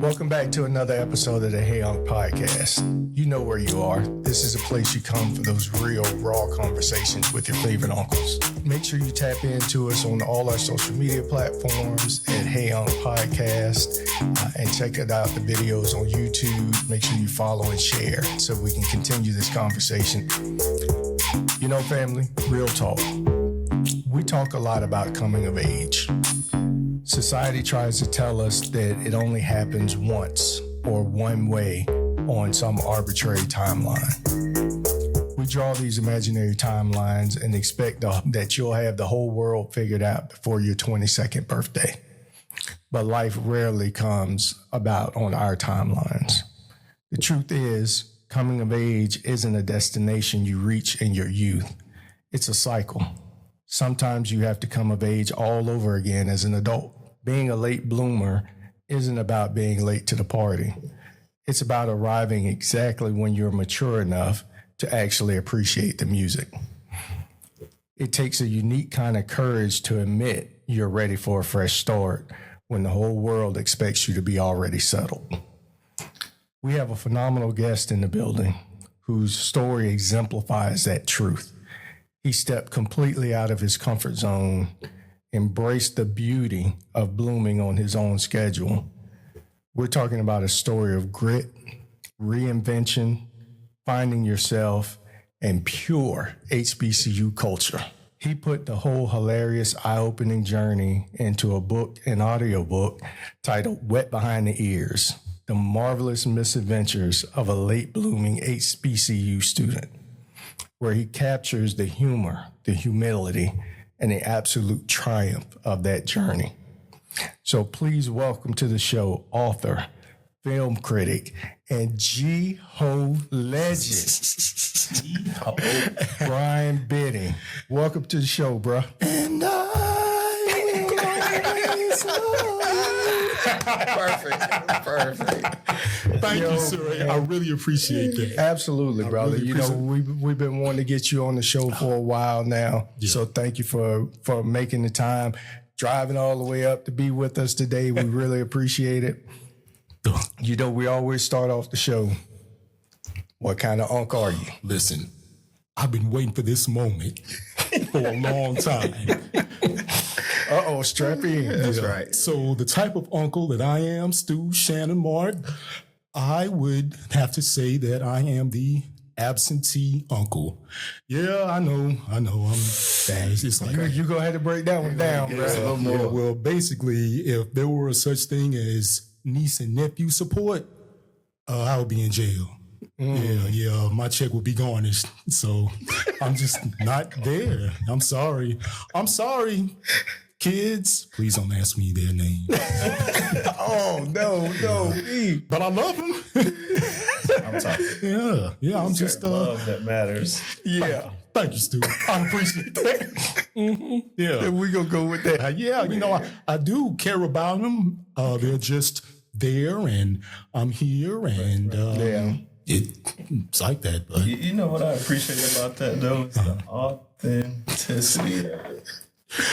Welcome back to another episode of the Hey Unc Podcast. You know where you are. This is a place you come for those real, raw conversations with your favorite uncles. Make sure you tap into us on all our social media platforms at Hey Unc Podcast and check out the videos on YouTube. Make sure you follow and share so we can continue this conversation. You know, family, real talk. We talk a lot about coming of age. Society tries to tell us that it only happens once or one way on some arbitrary timeline. We draw these imaginary timelines and expect that you'll have the whole world figured out before your 22nd birthday. But life rarely comes about on our timelines. The truth is, coming of age isn't a destination you reach in your youth. It's a cycle. Sometimes you have to come of age all over again as an adult. Being a late bloomer isn't about being late to the party. It's about arriving exactly when you're mature enough to actually appreciate the music. It takes a unique kind of courage to admit you're ready for a fresh start when the whole world expects you to be already settled. We have a phenomenal guest in the building whose story exemplifies that truth. He stepped completely out of his comfort zone, embraced the beauty of blooming on his own schedule. We're talking about a story of grit, reinvention, finding yourself, and pure HBCU culture. He put the whole hilarious, eye-opening journey into a book, an audiobook titled Wet Behind the Ears, The Marvelous Misadventures of a Late Blooming HBCU Student, where he captures the humor, the humility, and the absolute triumph of that journey. So please welcome to the show author, film critic, and G-Ho legend, Brian Bidding. Welcome to the show, bro. And I will always love you. Perfect. Thank you, sir. I really appreciate that. Absolutely, brother. Really you know, we've been wanting to get you on the show for a while now. Yeah. So thank you for making the time, driving all the way up to be with us today. We really appreciate it. You know, we always start off the show. What kind of uncle are you? Listen, I've been waiting for this moment for a long time. Uh-oh, strap in. That's right. So the type of uncle that I am, Stu, Shannon, Mark, I would have to say that I am the absentee uncle. Yeah, I know. I'm bad. It's like you go ahead and break that one down, bro. Yeah, well, basically, if there were such thing as niece and nephew support, I would be in jail. Yeah, my check would be garnished. So I'm just not there. I'm sorry. Kids, please don't ask me their name. Oh, no. But I love them. I'm talking. Yeah, I'm just love that matters. Yeah. Thank you, Stu. I appreciate that. Mm-hmm. Yeah. We gonna go with that. You know, I do care about them. They're just there, and I'm here, and it's like that. But You know what I appreciate about that, though? It's the authenticity.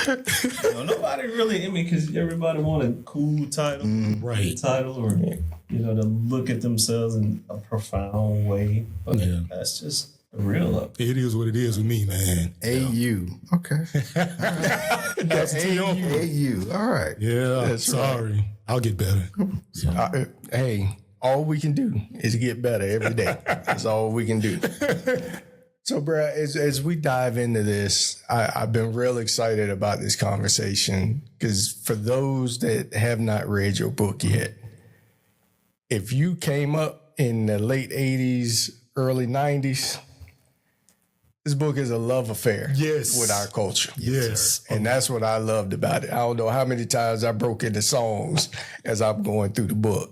Nobody really, because everybody want a cool title, right? Title, or to look at themselves in a profound way. But that's just the real up. It is what it is with me, man. AU. Okay. That's AU. All right. Yeah. That's sorry. Right. I'll get better. Hey, all we can do is get better every day. That's all we can do. So, bro, as we dive into this, I've been real excited about this conversation because for those that have not read your book yet, if you came up in the late 80s, early 90s, this book is a love affair with our culture. Yes. And that's what I loved about it. I don't know how many times I broke into songs as I'm going through the book.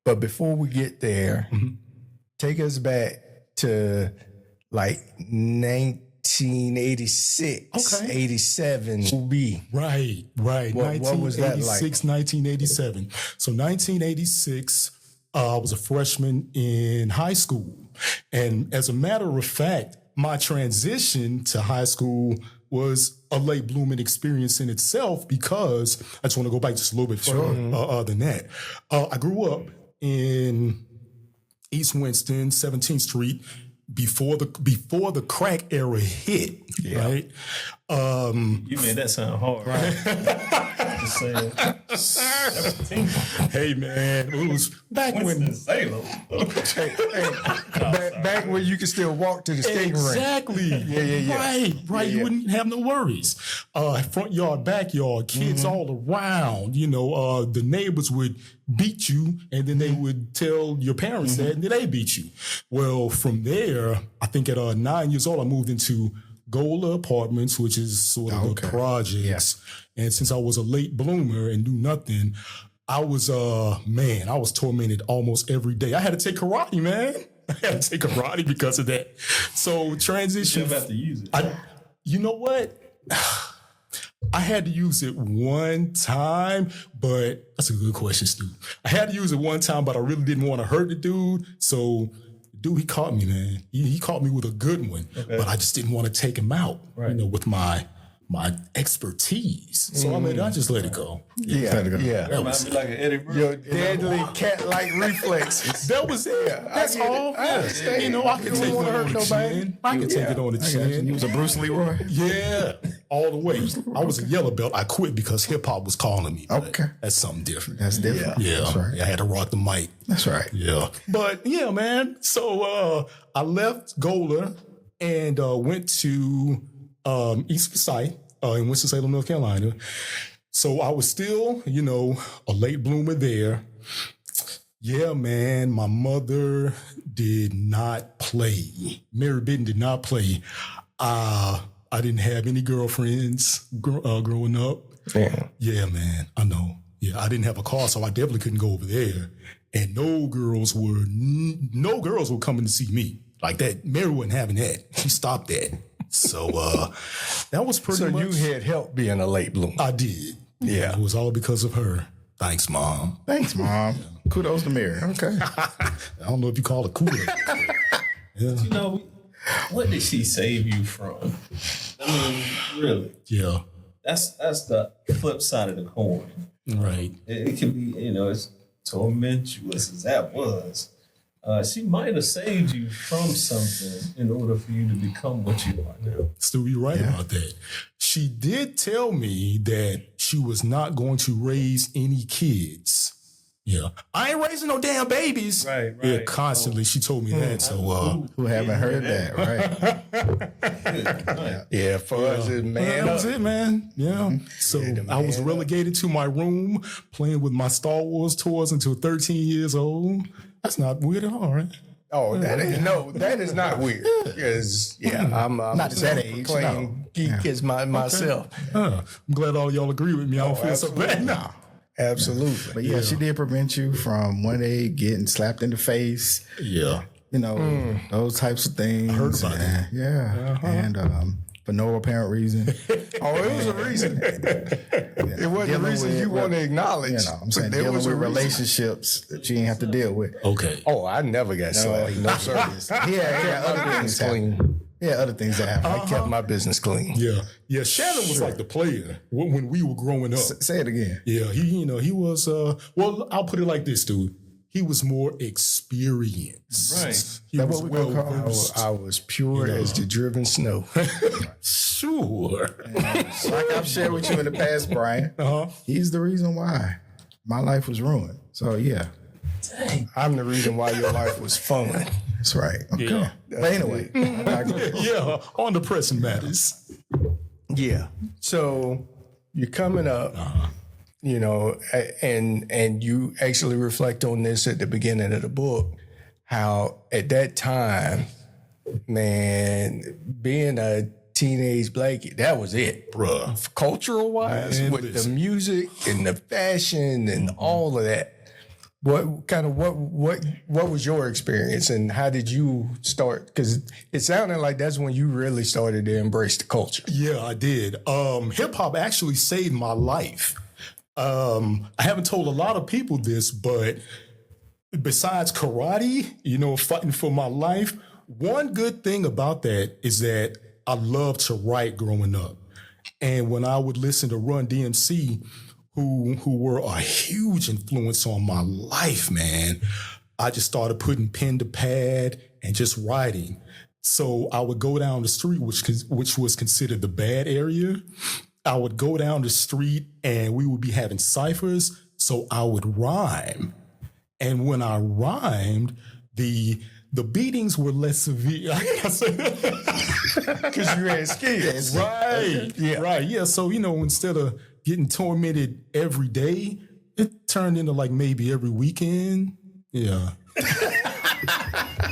But before we get there, take us back to like 1986, 87. Right. What was that like? 1987. So 1986, I was a freshman in high school. And as a matter of fact, my transition to high school was a late blooming experience in itself because I just want to go back just a little bit further than that. I grew up in East Winston, 17th Street, before the crack era hit, right? You made that sound hard. Right? Just saying. Hey, man, it was back when... Winston-Salem. Back when you could still walk to the skating rink. Exactly. Yeah. Right. You wouldn't have no worries. Front yard, backyard, kids all around. The neighbors would beat you, and then they would tell your parents that, and then they beat you. Well, from there, I think at 9 years old, I moved into Gola Apartments, which is sort of the projects. Yeah. And since I was a late bloomer and knew nothing, I was tormented almost every day. I had to take karate, man. I had to take karate because of that. So transition. You never have to use it. You know what? I had to use it one time, but that's a good question, Stu. I had to use it one time, but I really didn't want to hurt the dude. So dude, he caught me, man. He caught me with a good one, but I just didn't want to take him out, with my expertise. So I just let it go. Yeah. That reminds me like an Eddie Brooks. Your deadly cat-like reflexes. That was it. That's all. I understand. I can take it on the chin. I can take it on the chin. You was a Bruce Leroy? Yeah, all the way. I was a yellow belt. I quit because hip-hop was calling me. Okay. That's something different. That's different. Yeah. That's right. I had to rock the mic. That's right. Yeah. But yeah, man. So I left Gola and went to East Forsyth in Winston-Salem, North Carolina. So I was still, a late bloomer there. Yeah, man, my mother did not play. Mary Bitten did not play. I didn't have any girlfriends growing up. Yeah, man, I know. Yeah, I didn't have a car, so I definitely couldn't go over there. And no girls were coming to see me. Like that, Mary wasn't having that. She stopped that. So that was pretty much. So you had help being a late bloomer. I did. Yeah. It was all because of her. Thanks, Mom. Thanks, Mom. Kudos to Mary. Okay. I don't know if you call it kudos. Yeah. What did she save you from? I mean, really. Yeah. That's the flip side of the coin. Right. It can be, it's tumultuous as that was. She might have saved you from something in order for you to become what you are now. Stu, you're right about that. She did tell me that she was not going to raise any kids. Yeah. I ain't raising no damn babies. Right. Yeah, constantly. She told me that. So, who haven't heard that, right? Yeah, for us, man. That was it, man. Yeah. So I was relegated to my room playing with my Star Wars toys until 13 years old. That's not weird at all, right? Oh, that is not weird. Because I'm Not at that age, playing geek as myself. I'm glad all y'all agree with me. I don't feel so bad now. Absolutely. But yeah, she did prevent you from one day getting slapped in the face. Yeah. Those types of things. I heard about that. Yeah. And for no apparent reason. Oh, it was a reason. It wasn't a reason you want to acknowledge. I'm saying dealing with relationships that you didn't have to deal with. Okay. Oh, I never got slapped. No service. Yeah, other things happen. Yeah, other things that happen. I kept my business clean. Yeah. Shannon was like the player when we were growing up. Say it again. Yeah, he was. Well, I'll put it like this, dude. He was more experienced. Right. He was well versed. I was pure as the driven snow. Sure. Like I've shared with you in the past, Brian, he's the reason why my life was ruined. So yeah. Dang. I'm the reason why your life was fun. That's right. Okay. Yeah. But anyway. Yeah, on the pressing matters. Yeah. So you're coming up, and you actually reflect on this at the beginning of the book, how at that time, man, being a teenage black kid, that was it, Bruh. Cultural wise, Man, with the listen. music and the fashion and all of that. What was your experience and how did you start? Because it sounded like that's when you really started to embrace the culture. Yeah, I did. Hip hop actually saved my life. I haven't told a lot of people this, but besides karate, fighting for my life, one good thing about that is that I loved to write growing up. And when I would listen to Run DMC, who were a huge influence on my life, man, I just started putting pen to pad and just writing. So I would go down the street, which was considered the bad area. I would go down the street and we would be having ciphers. So I would rhyme. And when I rhymed, the beatings were less severe. Because you had skills. Right. Yeah. Right. Yeah. So, instead of getting tormented every day, it turned into like maybe every weekend. Yeah.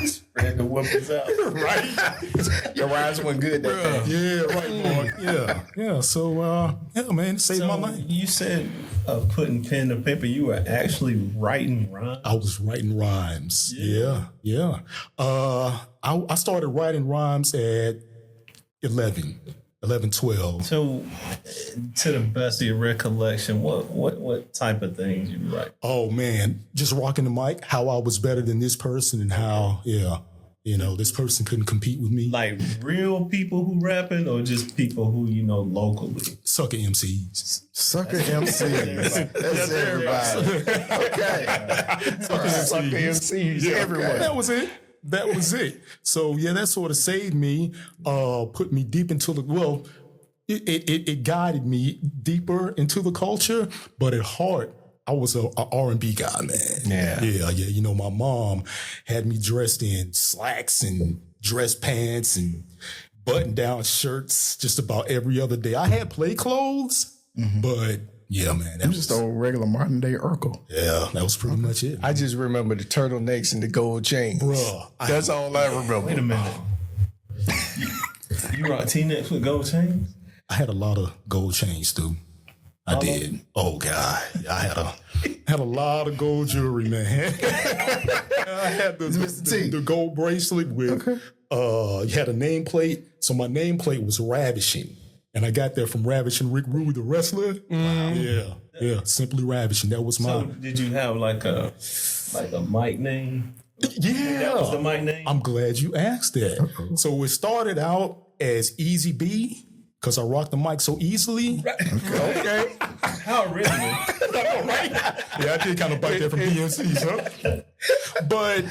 Spread the whoopers out. Right. Your rhymes went good that day. Yeah. Right, boy. Yeah. Yeah. So, man, it saved my life. You said putting pen to paper. You were actually writing rhymes? I was writing rhymes. Yeah. I started writing rhymes at 11, 12. So, to the best of your recollection, what type of things you write? Oh, man, just rocking the mic, how I was better than this person and how, this person couldn't compete with me. Like real people who rapping or just people who, locally? Sucker MCs. Sucker MCs. That's everybody. Okay. Sucker MCs everywhere. That was it. So, yeah, that sort of saved me, put me deep into it guided me deeper into the culture, but at heart, I was a R&B guy, man. Yeah. My mom had me dressed in slacks and dress pants and button-down shirts just about every other day. I had play clothes, but yeah, man. That was just a regular modern day Urkel. Yeah, that was pretty much it. I just remember the turtlenecks and the gold chains. Bruh. That's all I remember. Wait a minute. You rock T-necks with gold chains? I had a lot of gold chains, too. I did. Oh God, I had a lot of gold jewelry, man. I had the gold bracelet with. You had a nameplate. So my nameplate was Ravishing, and I got that from Ravishing Rick Rude, the wrestler. Yeah, simply Ravishing. That was So mine. did you have like a mic name? Yeah, That was the mic name? I'm glad you asked that. So it started out as Easy B. Because I rock the mic so easily. Okay. How original. Right? Yeah, I did kind of bite that from DMCs, huh? But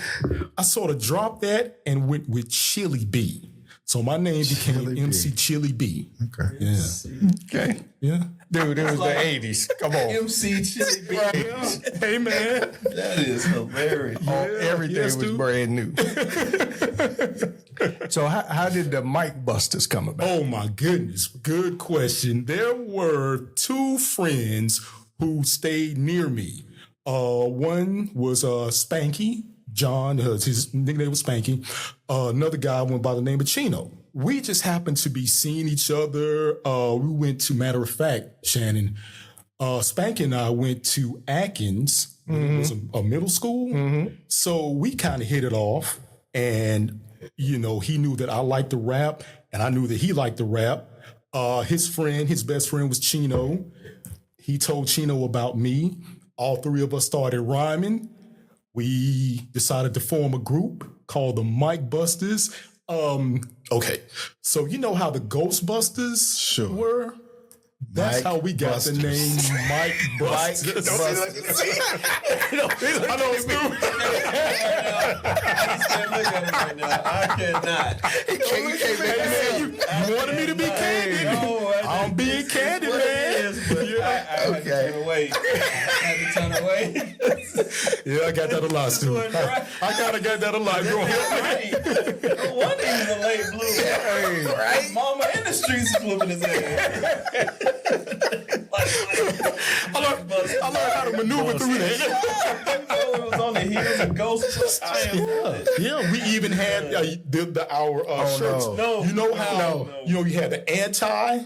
I sort of dropped that and went with Chili B. So my name became Chili MC B. Chili B. Okay. Yeah. Okay. Yeah. Dude, it was the 80s. Come on. MC Chili B. Hey, man. That is hilarious. Everything was dude. brand new. So how did the mic busters come about? Oh, my goodness. Good question. There were two friends who stayed near me. One was Spanky. John, his nickname was Spanky. Another guy went by the name of Chino. We just happened to be seeing each other. We went to, matter of fact, Shannon, Spanky and I went to Atkins. It was a middle school. So we kind of hit it off. And, he knew that I liked to rap, and I knew that he liked to rap. His best friend was Chino. He told Chino about me. All three of us started rhyming. We decided to form a group called the Mic Busters. Okay, so you know how the Ghostbusters were? That's how we got the name Mic Busters. I know it's new. Look at him right now. I cannot. You wanted me to be candid. I'm being candid, man. I had to turn away. Yeah, I got that a lot, Stu. I kind of got that a lot. No wonder he's a late bloomer. Right? Mama in the streets is flipping his head. I learned how to maneuver through that. It was on the heels of Ghosts. Yeah, we even had our shirts. No. You know how you had the anti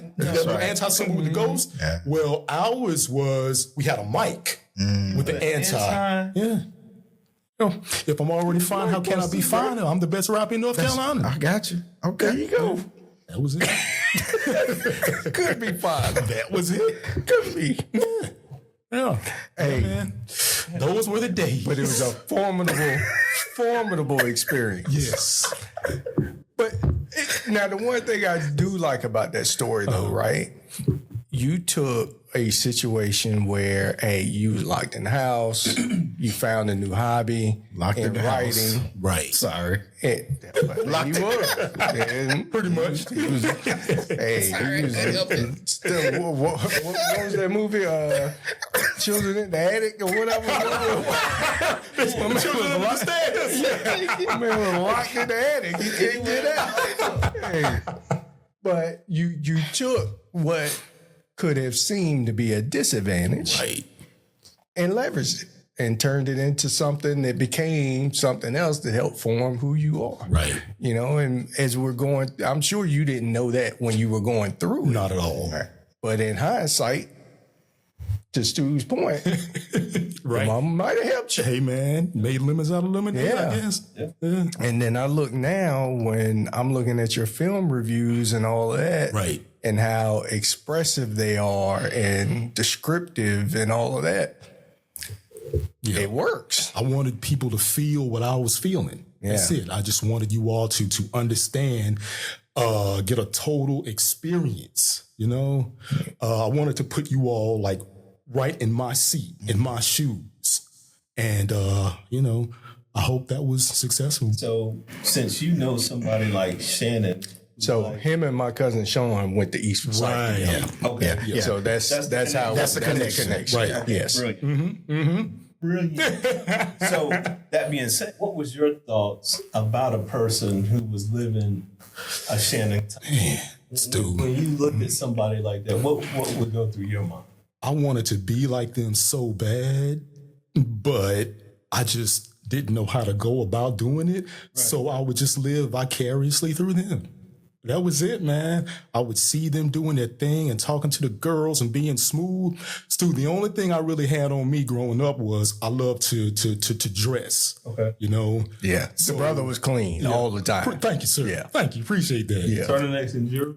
symbol with the ghost? Yeah. Well, ours was we had a mic with the anti. Yeah. If I'm already fine, how can I be finer? I'm the best rapper in North Carolina. I got you. Okay. There you go. That was it. Could be fine. That was it. Could be. Yeah. Hey, Man, those were the days. but it was a formidable experience. Yes. But Now, the one thing I do like about that story, though, right? You took a situation where, hey, you was locked in the house, you found a new hobby, Locked in the house. writing. Right. Sorry. Locked in and pretty much. He was, still, what was that movie? Children in the Attic or whatever. Children in the Stairs. Yeah. Man was locked in the attic. He can't get out. Hey. But you took what could have seemed to be a disadvantage, Right. and leveraged it and turned it into something that became something else to help form who you are. Right. You know, and as we're going, I'm sure you didn't know that when you were going through it. Not at all. But in hindsight, to Stu's point, Right. Mama might have helped you. Hey, man, made lemons out of lemonade, Yeah. I guess. Yeah. Yeah. And then I look now when I'm looking at your film reviews and all of that. Right. And how expressive they are and descriptive and all of that. Yeah. It works. I wanted people to feel what I was feeling. That's Yeah. it. I just wanted you all to understand, get a total experience, you know? I wanted to put you all like right in my seat, in my shoes. And, you know, I hope that was successful. So since you know somebody like Shannon, So him and my cousin Sean went to East Forsyth. Right. Yeah. okay, Yeah. So that's how That's the connection. Right. Yes. brilliant. Brilliant. So that being said, what was your thoughts about a person who was living a Shannon time? Stu. When you looked at somebody like that, what would go through your mind? I wanted to be like them so bad, but I just didn't know how to go about doing it. So I would just live vicariously through them. That was it, man. I would see them doing their thing and talking to the girls and being smooth. Stu, the only thing I really had on me growing up was I loved to dress. Okay. You know? Yeah. The brother was clean all the time. Thank you, sir. Yeah. Thank you. Appreciate that. Yeah. Turtlenex and jewelry.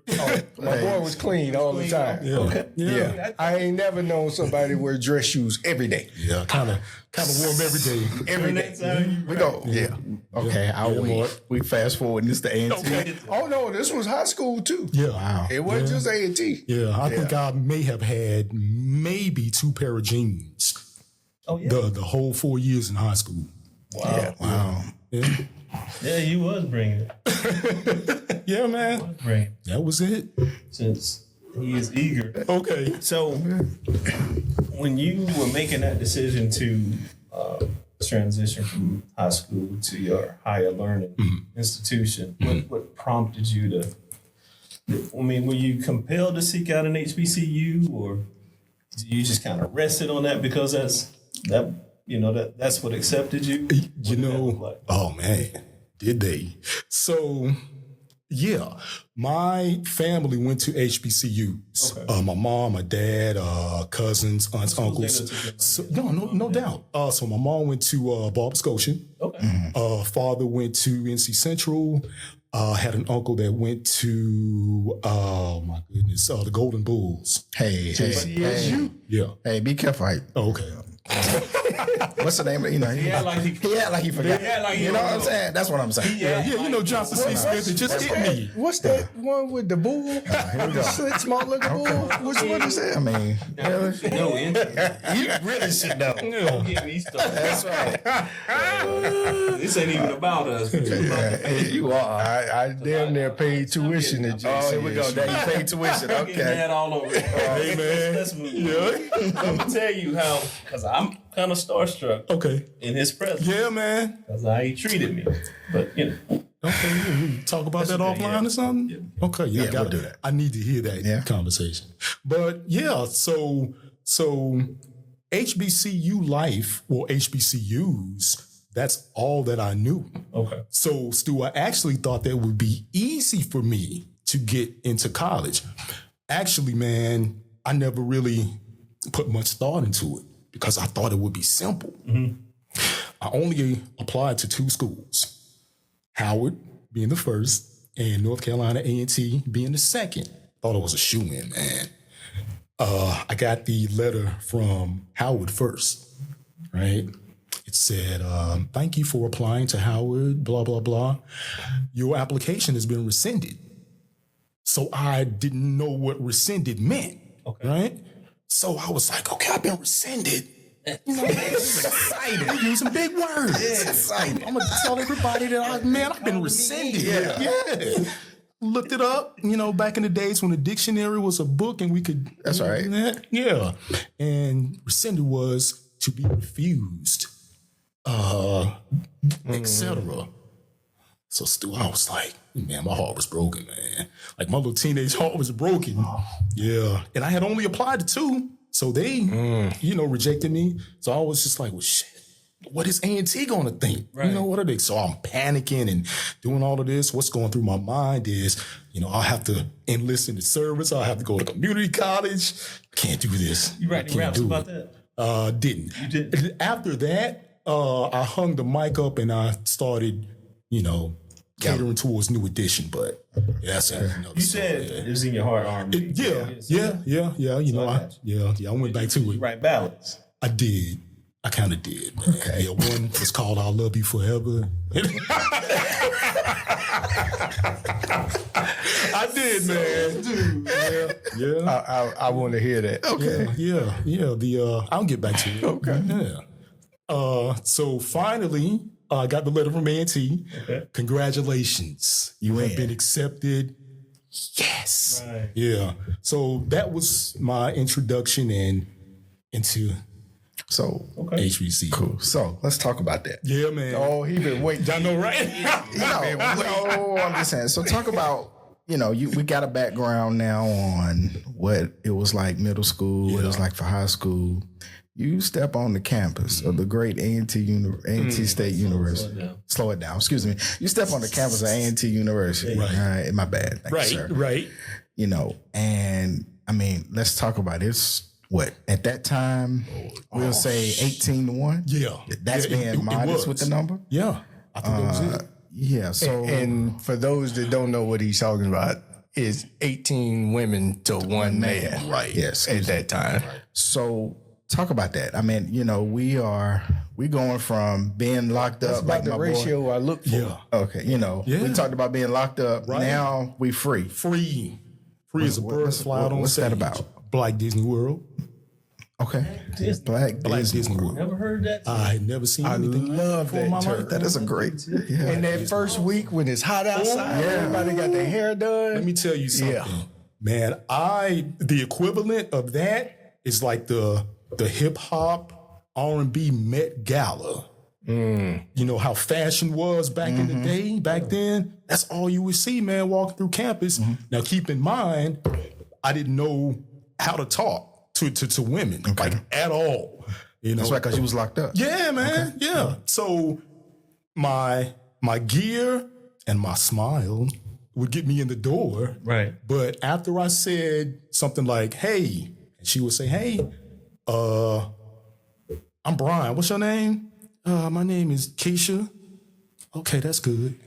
My boy was clean all the time. Yeah. Okay. Yeah. I ain't never known somebody wear dress shoes every day. Yeah. Kind of wore them every day. Every day. We go. Yeah. Okay, I'll wait. We fast forward. This the A&T. Oh no, this was high school too. Yeah. Wow. It wasn't just A&T. Yeah, I think I may have had maybe 2 pair of jeans Oh yeah. the whole 4 years in high school. Wow. Wow. Yeah, Yeah, you was bringing it. yeah, man. Bringing it. That was it. Since he is eager. Okay. So when you were making that decision to transition from high school to your higher learning institution, what prompted you to, I mean, were you compelled to seek out an HBCU, or did you just kind of rested on that because that's what accepted you? You know, oh man, did they? So, yeah, my family went to HBCUs. Okay. My mom, my dad, cousins, aunts, uncles. So, no doubt. So my mom went to Barber Scotian. Okay. Father went to NC Central. Had an uncle that went to, oh my goodness, the Golden Bulls. Hey, Yeah. hey, be careful. Oh, okay. What's the name of you know? He act like he forgot. Yeah, like You know what I'm saying? That's what I'm saying. Yeah, you know Johnson C. Smith. It just hit me. What's that one with the bull? Here we go. Slick, small looking bull? Which one is that? I mean, no interest. you really should know. Don't get me started. That's right. This ain't even about us. You are. I damn near paid tuition at JCSU. Oh, here we go. Now you pay tuition. I'm getting Okay. mad all over. Hey, man. Let's move. Yeah. I'm gonna tell you how, because I'm kind of starstruck Okay. in his presence. Yeah, man. Because how he treated me. But Okay, we talk about that okay, offline yeah. or something? Okay, yeah, we'll do that. I need to hear that Yeah. conversation. But yeah, so HBCU life or HBCUs, that's all that I knew. okay. So, Stu, I actually thought that would be easy for me to get into college. Actually, man, I never really put much thought into it because I thought it would be simple. I only applied to 2 schools, Howard being the first and North Carolina A&T being the second. Thought it was a shoo-in, man. I got the letter from Howard first, right? It said, thank you for applying to Howard, blah, blah, blah. Your application has been rescinded. So I didn't know what rescinded meant, right? So I was like, okay, I've been rescinded. You know, excited. I'm using big words. Yeah, excited. I'm gonna tell everybody that I've been rescinded. Yeah. Looked it up, back in the days when the dictionary was a book and we could. That's right. Do that. Yeah. And rescinded was to be refused, etc. So still, I was like, man, my heart was broken, man. Like my little teenage heart was broken. Yeah. And I had only applied to 2. So they, rejected me. So I was just like, well, shit, what is A&T going to think? Right. What are they? So I'm panicking and doing all of this. What's going through my mind is, I'll have to enlist in the service. I'll have to go to community college. Can't do this. You writing raps about that? Didn't. You didn't? After that, I hung the mic up and I started, catering towards New Edition, but that's you said it was in your heart, R&B. Yeah. I went back to it. Write ballads. I did. I kind of did, man. Okay. Yeah, one was called "I'll Love You Forever." I did, man. Dude. Yeah. I want to hear that. Okay. Yeah. I'll get back to it. Okay. Yeah. So finally, I got the letter from A&T. Okay. Congratulations. You have been accepted. Yes. Right. Yeah. So that was my introduction into HBCU. Cool. So let's talk about that. Yeah, man. Oh, he been waiting. Y'all know, right? No, I'm just saying. So talk about, we got a background now on what it was like middle school, what it was like for high school. You step on the campus of the great A&T State University. Slow it down. Excuse me. You step on the campus of A&T University. Right. My bad. Thank you, sir. Right. And I mean, let's talk about it. What, at that time, we'll say 18-1? Yeah. That's being modest with the number? Yeah. I think that was it. Yeah. So, and for those that don't know what he's talking about, is 18 women to one man. Right. Yes. At that time. Right. So talk about that. I mean, we going from being locked up. That's about the ratio I look for. Yeah. Okay. We talked about being locked up. Right. Now we free. Free as a bird fly on what's stage. That about? Black Disney World. Okay. Black Disney World. Never heard that. I had never seen anything. Love that term. That is a great. Yeah. And that first week when it's hot outside, everybody got their hair done. Let me tell you something, man. The equivalent of that is like the hip hop R&B Met Gala. How fashion was back in the day, back then. That's all you would see, man, walking through campus. Now, keep in mind, I didn't know how to talk to women, like at all. That's right, because you was locked up. Yeah, man. Okay. Yeah. So my gear and my smile would get me in the door. Right. But after I said something like, "Hey," and she would say, "Hey, I'm Brian. What's your name?" My name is Keisha. Okay, that's good.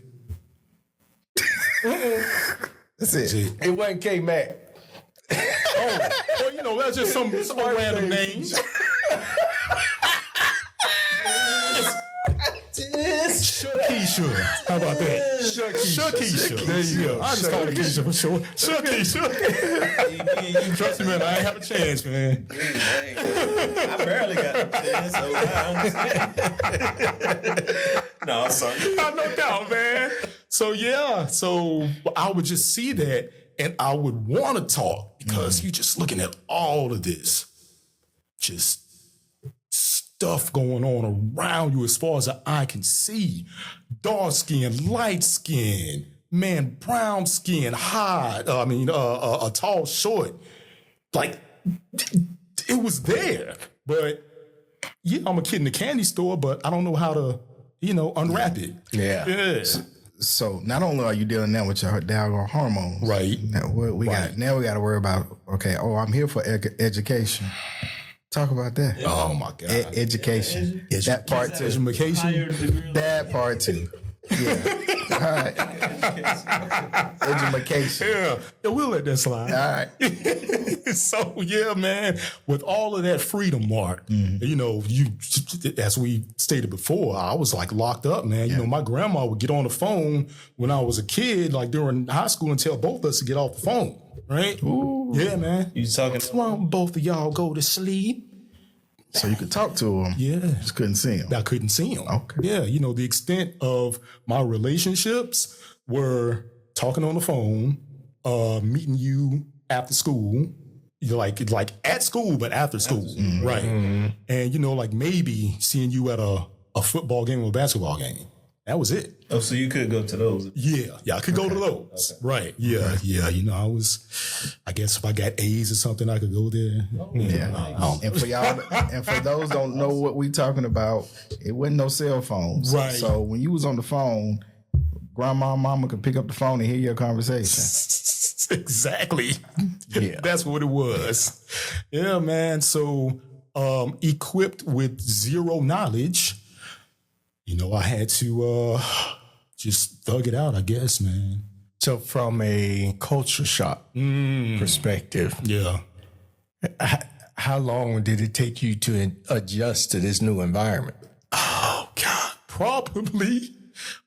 That's it. It wasn't K-Mac. Well, that's just some random names. Keisha. How about that? Keisha. There you go. I just call her Keisha for sure. Keisha. Trust me, man. I ain't have a chance, man. I barely got a chance, so I understand. No, I'm sorry. No doubt, man. So, So I would just see that and I would want to talk because you're just looking at all of this. Just stuff going on around you as far as the eye can see. Dark skin, light skin, man, brown skin, hot, a tall, short. Like, it was there. But, I'm a kid in the candy store, but I don't know how to, unwrap it. Yeah. So not only are you dealing now with your doggone hormones. Right. Now we got to worry about, I'm here for education. Talk about that. Oh my God. Education. That part too. Education. That part too. Yeah. All right. Education. Yeah, we'll let that slide. All right. So yeah, man, with all of that freedom, Mark, you know, as we stated before, I was like locked up, man. You know, my grandma would get on the phone when I was a kid, like during high school, and tell both of us to get off the phone, right? Ooh. Yeah, man. You talking? Why don't both of y'all go to sleep? So you could talk to him. Yeah. Just couldn't see him. I couldn't see him. Okay. Yeah, you know, the extent of my relationships were talking on the phone, meeting you after school, like at school, but after school, right? And you know, like maybe seeing you at a football game or a basketball game. That was it. Oh, so you could go to those? Yeah, I could go to those. Okay. Right. Yeah, yeah. You know, I guess if I got A's or something, I could go there. Yeah. And for y'all, and for those don't know what we talking about, it wasn't no cell phones. Right. So when you was on the phone, grandma and mama could pick up the phone and hear your conversation. Exactly. Yeah. That's what it was. Yeah, man. So equipped with zero knowledge, you know, I had to just thug it out, I guess, man. So from a culture shock perspective, Yeah. how long did it take you to adjust to this new environment? Oh, God. Probably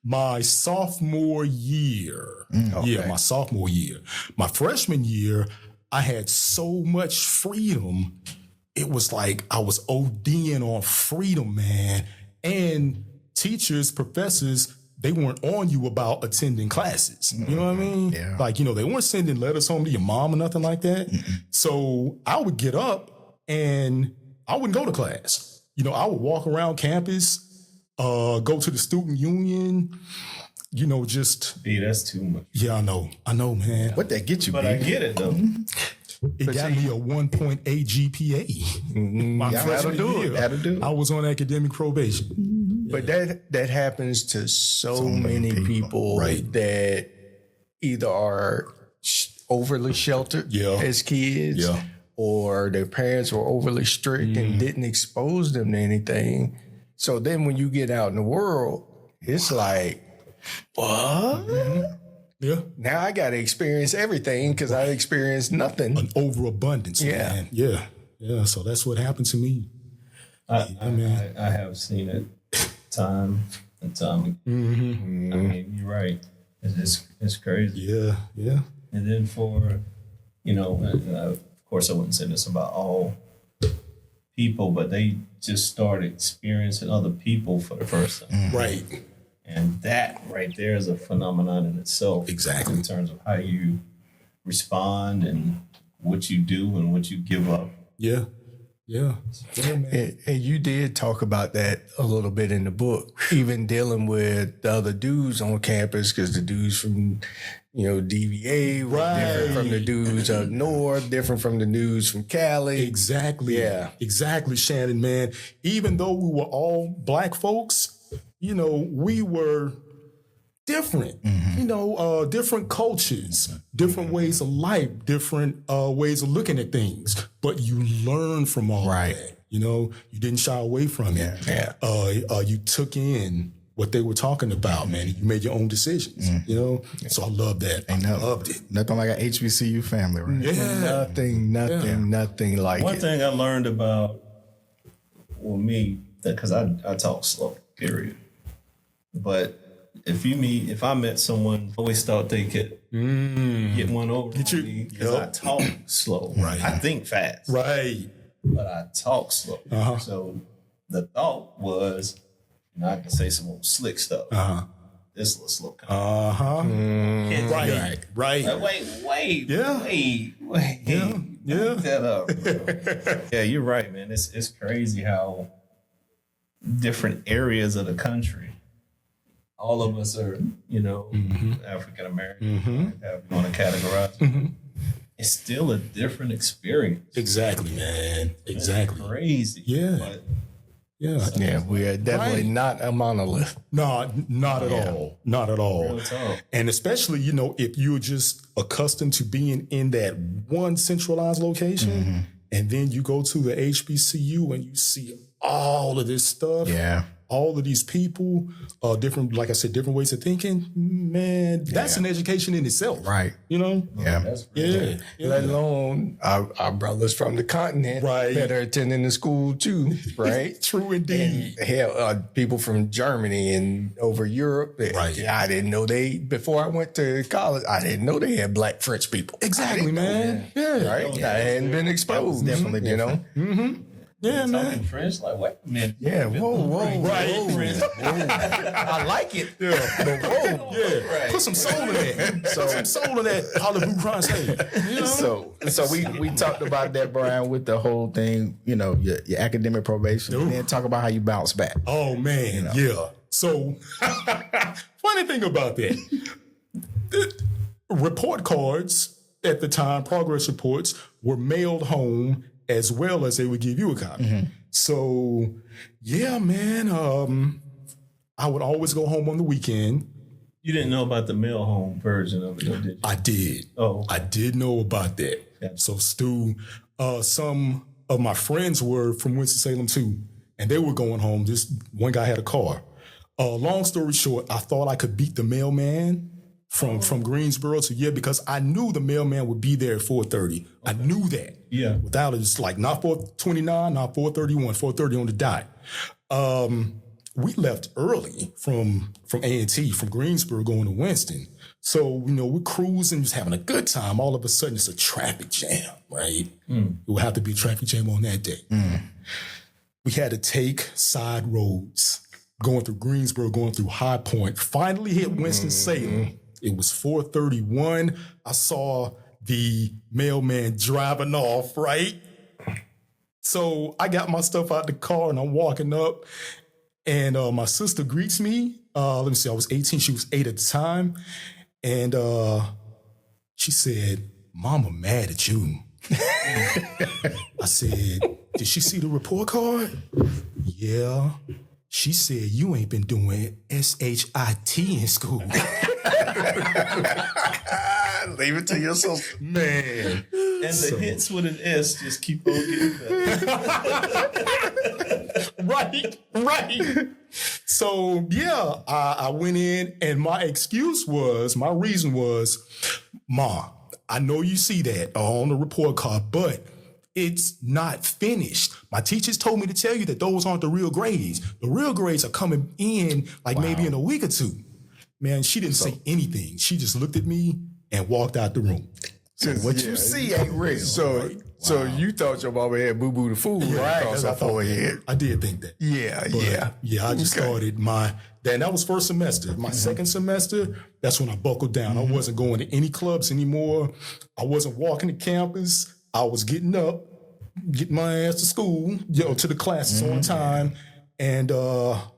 my sophomore year. Yeah, my sophomore year. My freshman year, I had so much freedom. It was like I was ODing on freedom, man. And teachers, professors, they weren't on you about attending classes. You know what I mean? Yeah. Like, you know, they weren't sending letters home to your mom or nothing like that. So I would get up and I wouldn't go to class. You know, I would walk around campus, go to the student union, you know, just. B, that's too much. Yeah, I know, man. What that get you, But B? I get it though. It got me a 1.8 GPA. My freshman year. That'll do it. I was on academic probation. But that happens to so many people Right. that either are overly sheltered as kids, or their parents were overly strict and didn't expose them to anything. So then when you get out in the world, it's like, what? Yeah. Now I got to experience everything because I experienced nothing. An overabundance, man. Yeah. Yeah. So that's what happened to me. I have seen it time and time again. I mean, you're right. It's crazy. Yeah. Yeah. And then for, you know, of course I wouldn't say this about all people, but they just start experiencing other people for the first time. Right. And that right there is a phenomenon in itself. Exactly. In terms of how you respond and what you do and what you give up. Yeah. Yeah. Yeah, man. And you did talk about that a little bit in the book, even dealing with the other dudes on campus, because the dudes from, you know, DVA were different from the dudes up north, different from the dudes from Cali. Exactly. Yeah. Exactly, Shannon, man. Even though we were all black folks, you know, we were different, you know, different cultures, different ways of life, different ways of looking at things. But you learn from all that. You know, you didn't shy away from it. Yeah. You took in what they were talking about, man. You made your own decisions, you know? So I love that. I loved it. Nothing like an HBCU family, right? Yeah. Nothing like One it. thing I learned about, well, me, because I talk slow, period. But if I met someone, I always thought they could get one over me because I talk slow. Right. I think fast. Right. But I talk slow. So the thought was, you know, I can say some old slick stuff. This little slow kind. Right. Wait. Yeah. Yeah. Back that up, bro. Yeah, you're right, man. It's crazy how different areas of the country, all of us are, you know, African American, however you want to categorize. It's still a different experience. Exactly, man. Exactly. It's crazy. Yeah. But Yeah, we are definitely not a monolith. No, not at all. Not at all. real talk. And especially, you know, if you're just accustomed to being in that one centralized location, and then you go to the HBCU and you see all of this stuff. Yeah. All of these people, different, like I said, different ways of thinking. Man, that's an education in itself. Right. You know? Yeah. Yeah. Let alone our brothers from the continent Right. that are attending the school too, right? True indeed. And hell, people from Germany and over Europe. Right. I didn't know before I went to college, I didn't know they had black French people. Exactly, man. Yeah. Right? I hadn't been exposed. definitely you know? Yeah, man. Talking French, like, wait a minute. Yeah, whoa. Right. I like it. Yeah. But whoa. Yeah. Put some soul in that. Put some soul in that Hollywood crime scene. You know? So we talked about that, Brian, with the whole thing, you know, your academic probation, and then talk about how you bounce back. Oh man, yeah. So funny thing about that, the report cards at the time, progress reports, were mailed home as well as they would give you a copy. So yeah, man, I would always go home on the weekend. You didn't know about the mail home version of it, though, did you? I did. Oh. I did know about that. Yeah. So Stu, some of my friends were from Winston-Salem too, and they were going home. This one guy had a car. Long story short, I thought I could beat the mailman from Greensboro to because I knew the mailman would be there at 4:30. I knew that. Yeah. Without it, it's like not 4:29, not 4:31, 4:30 on the dot. We left early from A&T, from Greensboro going to Winston. So, you know, we're cruising, just having a good time. All of a sudden, it's a traffic jam, right? It would have to be a traffic jam on that day. We had to take side roads, going through Greensboro, going through High Point, finally hit Winston-Salem. It was 4:31. I saw the mailman driving off, right? So I got my stuff out the car and I'm walking up, and my sister greets me. Let me see, I was 18, she was 8 at the time. And she said, "Mama mad at you." I said, "Did she see the report card?" "Yeah." She said, "You ain't been doing SHIT in school." Leave it to yourself. Man. And the hits with an S just keep on getting better. Right. So, yeah, I went in, and my reason was, "Ma, I know you see that on the report card, but it's not finished. My teachers told me to tell you that those aren't the real grades. The real grades are coming in maybe in a week or two." Man, she didn't say anything. She just looked at me and walked out the room. So what you see ain't real. So you thought your mama had boo boo the fool right across her forehead. I did think that. Yeah, I just started that was first semester. My second semester, that's when I buckled down. I wasn't going to any clubs anymore. I wasn't walking to campus. I was getting up, getting my ass to school, to the classes on time. And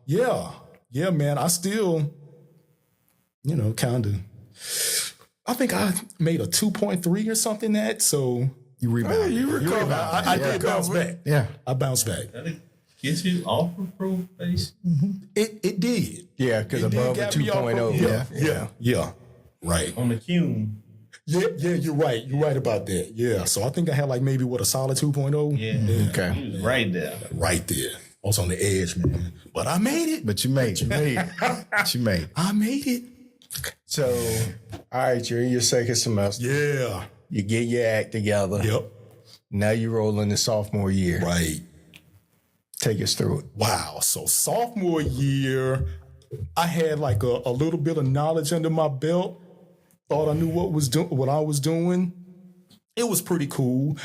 yeah, man, I still, kind of, I think I made a 2.3 or something so. You rebound. You recovered. I did bounce back. Yeah. I bounced back. Did it get you off of probation? It did. Yeah, because above the got me off 2.0. Yeah. Right. On the Cume. Yeah, you're right. You're right about that. Yeah. So I think I had maybe a solid 2.0. Yeah. Okay. You was right there. Right there. I was on the edge, man. But I made it. But you made it. But you made it. I made it. So, all right, you're in your second semester. Yeah. You get your act together. Yep. Now you roll into sophomore year. Right. Take us through it. Wow. So sophomore year, I had a little bit of knowledge under my belt. Thought I knew what I was doing. It was pretty cool.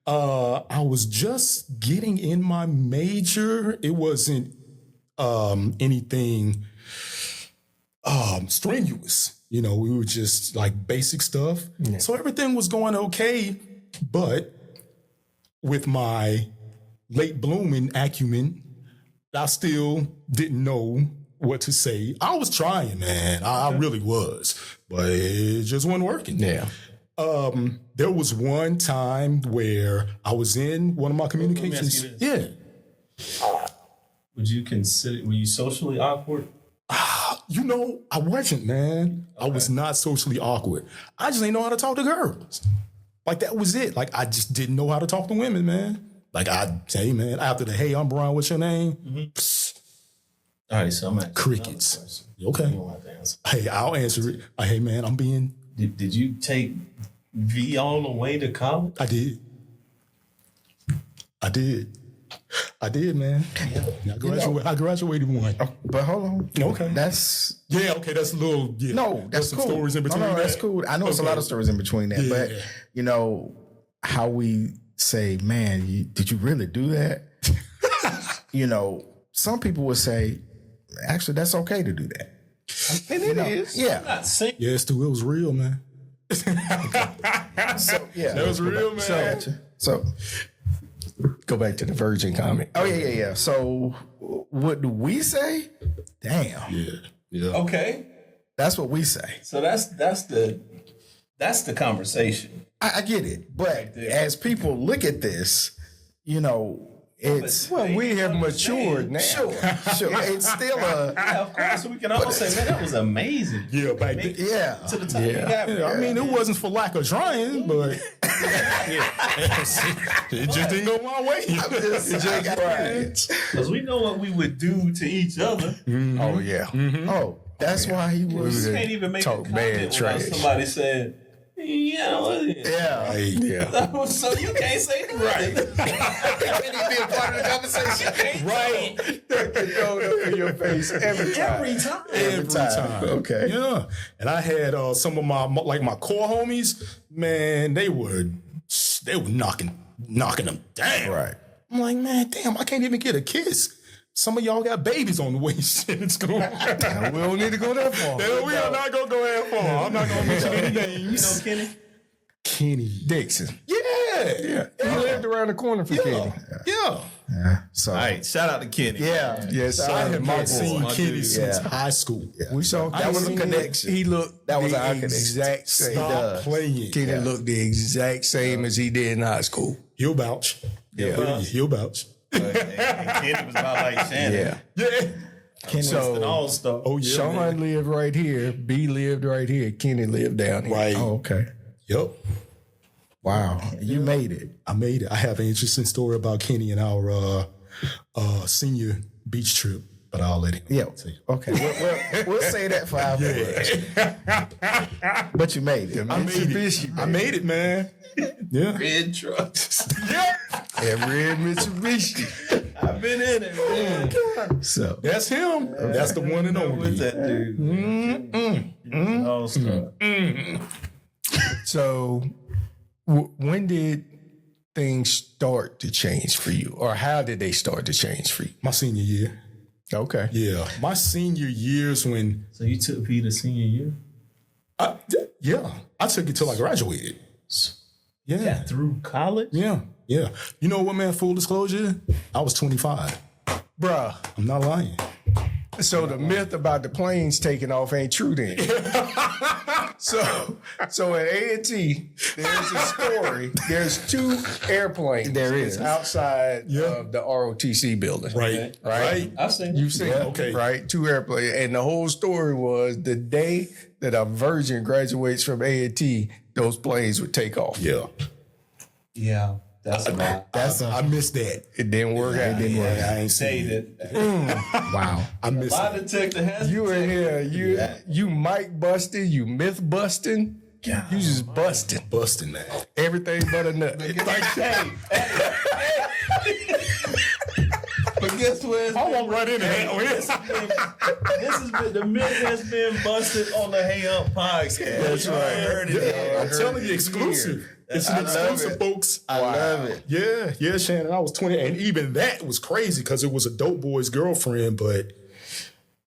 I was just getting in my major. It wasn't anything strenuous. We were just basic stuff. Yeah. So everything was going okay. But with my late blooming acumen, I still didn't know what to say. I was trying, man. I really was. But it just wasn't working. Yeah. There was one time where I was in one of my communications. Yeah. Were you socially awkward? I wasn't, man. Okay. I was not socially awkward. I just didn't know how to talk to girls. That was it. I just didn't know how to talk to women, man. Like I say, man, after the hey, I'm Brian, what's your name? Psst, All right, so I'm at crickets. Okay. You don't have to answer. Hey, I'll answer it. Hey, man, I'm being. Did you take V all the way to college? I did. Man. I graduated one. But hold on. Okay. That's Okay. That's a little. Yeah. no, that's There's some cool. stories in between. No, that's that. cool. I know it's a lot of stories in between that, but you know how we say, man, did you really do that? You know, some people would say, actually, that's okay to do that. And it is. Yeah. Not saying Yes, too. It was real, man. So yeah, That was real, man. So Go back to the virgin comment. oh yeah. So what do we say? Damn, Yeah. okay. that's what we say. So that's the conversation. I get it, but as people look at this, you know, it's Well, we have matured now. sure. It's still a Yeah, of course. We can all say, man, that was amazing. Yeah, back then. yeah. To the time you got Yeah, I mean, it wasn't for lack of trying, but it just didn't go my way. because we know what we would do to each other. Oh yeah. Oh, that's why he was. You can't even make a Talk comment bad without trash. somebody said, yeah. Yeah. Yeah. So you can't say that. Right. Can't even be a part of the conversation. Right. Throw it up in your face every time. Every time. Okay. Yeah. And I had some of my core homies, man, they were knocking them down. Right. I'm like, man, damn, I can't even get a kiss. Some of y'all got babies on the way. Shit, it's going. We don't need to go that far. No, we are not gonna go that far. I'm not gonna mention any names. You know, Kenny? Kenny Dixon. Yeah. He lived around the corner from Kenny. Yeah. Yeah. So All right, shout out to Kenny. yeah. Yes, I have my not seen boy. Kenny dude. since Yeah. high school. We saw That was a Kenny. connection. He looked That was the our connection. exact same. Stop playing. Kenny looked the exact same as he did in high school. He'll vouch. Yeah. He'll vouch. And Kenny was about like Shannon. Yeah. Yeah. Winston So All-Star. Oh yeah. Sean man. lived right here. B lived right here. Kenny lived down here. Right. Oh, okay. Yep. Wow. You made it. I made it. I have an interesting story about Kenny and our senior beach trip, but I'll let him. Yeah. tell you. Okay. We'll say that for afterwards. But you made it. I made it, man. Yeah. Red trucks. Yeah. And red Mitsubishi. I've been in it, man. So That's him. That's the one and only. What's that dude? All-Star. So when did things start to change for you? Or how did they start to change for you? My senior year. Okay. Yeah. My senior years when So you took Peter senior year? I took it till I graduated. Yeah. Through college? Yeah. Yeah. You know what, man? Full disclosure, I was 25. Bruh. I'm not lying. So the myth about the planes taking off ain't true then. So at A&T, there's a story. There's two airplanes. There is. Outside of the ROTC building. Right. Right? I've seen You've seen it, Okay. right? Two airplanes. And the whole story was the day that a virgin graduates from A&T, those planes would take off. Yeah. Yeah, that's about. I missed that. It didn't work out. I ain't Say seen it. that. wow. I missed Lie it. detector has You in here, you mic busting, you myth busting, you just busting. Busting that. Everything but a nut. like, hey. But guess what? I walk right in there. This has been the myth has been busted on the Hey Up podcast. That's You right. Heard it. Yeah, I'm telling you, exclusive. It's an exclusive, folks. I love it. Yeah, Shannon. I was 20, and even that was crazy because it was a dope boy's girlfriend. But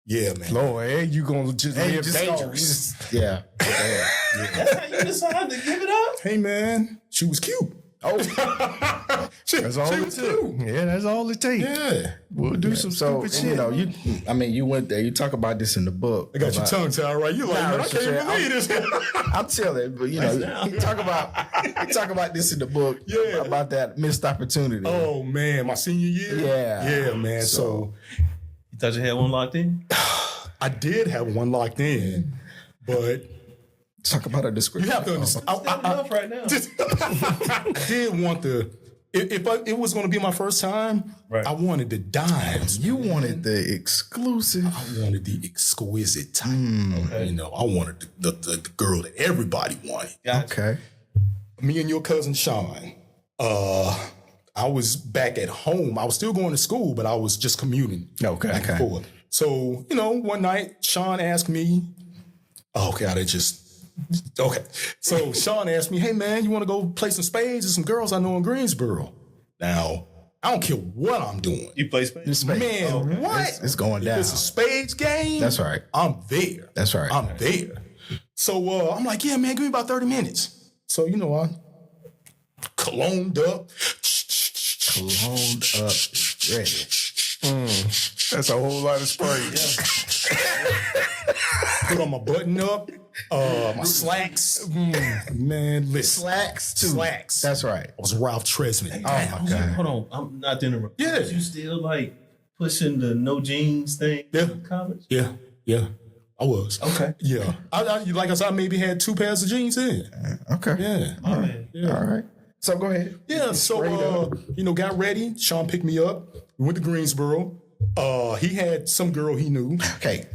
yeah, man. Lord, hey, you gonna just live just dangerous. Yeah. That's how you decided to give it up? Hey, man, she was cute. Oh, That's all it was took. Yeah, that's all it takes. Yeah, We'll do some so stupid you shit. know, you went there. You talk about this in the book. I got your about- tongue tied right. You're like, Nah, man, I it's can't just- believe this. I'm telling, but you know, you talk about this in the book. Yeah. About that missed opportunity. Oh man, my senior year. Yeah. Man. So You thought you had one locked in? I did have one locked in, but Talk about a description. you have to understand. Enough right now. I did want the If it was going to be my first time, Right. I wanted the dimes. You wanted the exclusive. I wanted the exquisite type. Okay. You know, I wanted the girl that everybody wanted. Gotcha. Okay. Me and your cousin Sean, I was back at home. I was still going to school, but I was just commuting back and forth. So, you know, one night Sean asked me, So Sean asked me, hey man, you want to go play some spades with some girls I know in Greensboro? Now, I don't care what I'm doing. You play spades? Man, what? It's going down. If it's a spades game, That's right. I'm there. That's right. I'm there. So I'm like, yeah, man, give me about 30 minutes. So, you know, I cologned up. Cologned up, ready. That's a whole lot of spray. Put on my button up, my slacks. Man, listen. Slacks too. Slacks. That's right. I was Ralph Tresvant. Oh my God. Hold on. I'm not to interrupt. Yeah. Was you still like pushing the no jeans thing in college? Yeah. I was. Okay. Yeah. I like I said, I maybe had 2 pairs of jeans in. Okay. Yeah. Oh, man. Yeah. All right. So go ahead. Yeah, so, you know, got ready. Sean picked me up. We went to Greensboro. He had some girl he knew. Okay.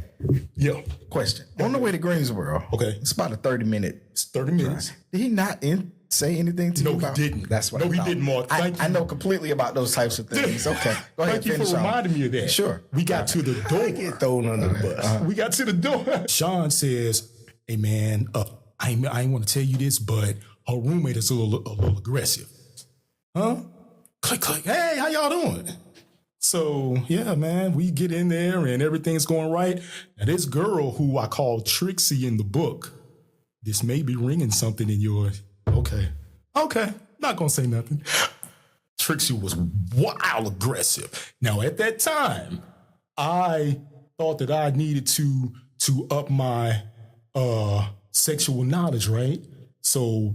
Yeah. Question. On the way to Greensboro. Okay. It's about a 30-minute. It's 30 minutes. Did he not say anything to you No, he about? didn't. That's what No, I he thought. didn't, Mark. Thank I you. know completely about those types of things. Okay. Go ahead. Thank you for finish on. reminding me of that. Sure. We got to the door. Get thrown under the bus. We got to the door. Sean says, hey, man, I ain't want to tell you this, but her roommate is a little aggressive. Huh? Click, click. Hey, how y'all doing? So, yeah, man, we get in there and everything's going right. Now, this girl who I call Trixie in the book, this may be ringing something in your... Okay, not going to say nothing. Trixie was wild aggressive. Now, at that time, I thought that I needed to up my sexual knowledge, right? So,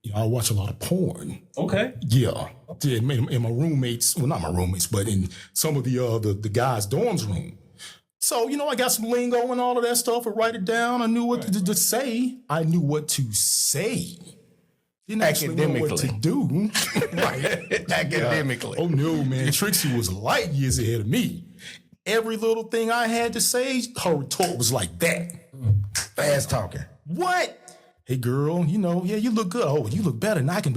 you know, I watch a lot of porn. Okay. Yeah. In my roommates, well, not my roommates, but in some of the guys' dorms room. So, you know, I got some lingo and all of that stuff. I write it down. I knew what to say. I knew what to say. Didn't actually know what to do. Right. Academically. Oh, no, man. Trixie was light years ahead of me. Every little thing I had to say, her retort was like that. Fast talking. What? Hey, girl, you know, yeah, you look good. Oh, you look better than I can.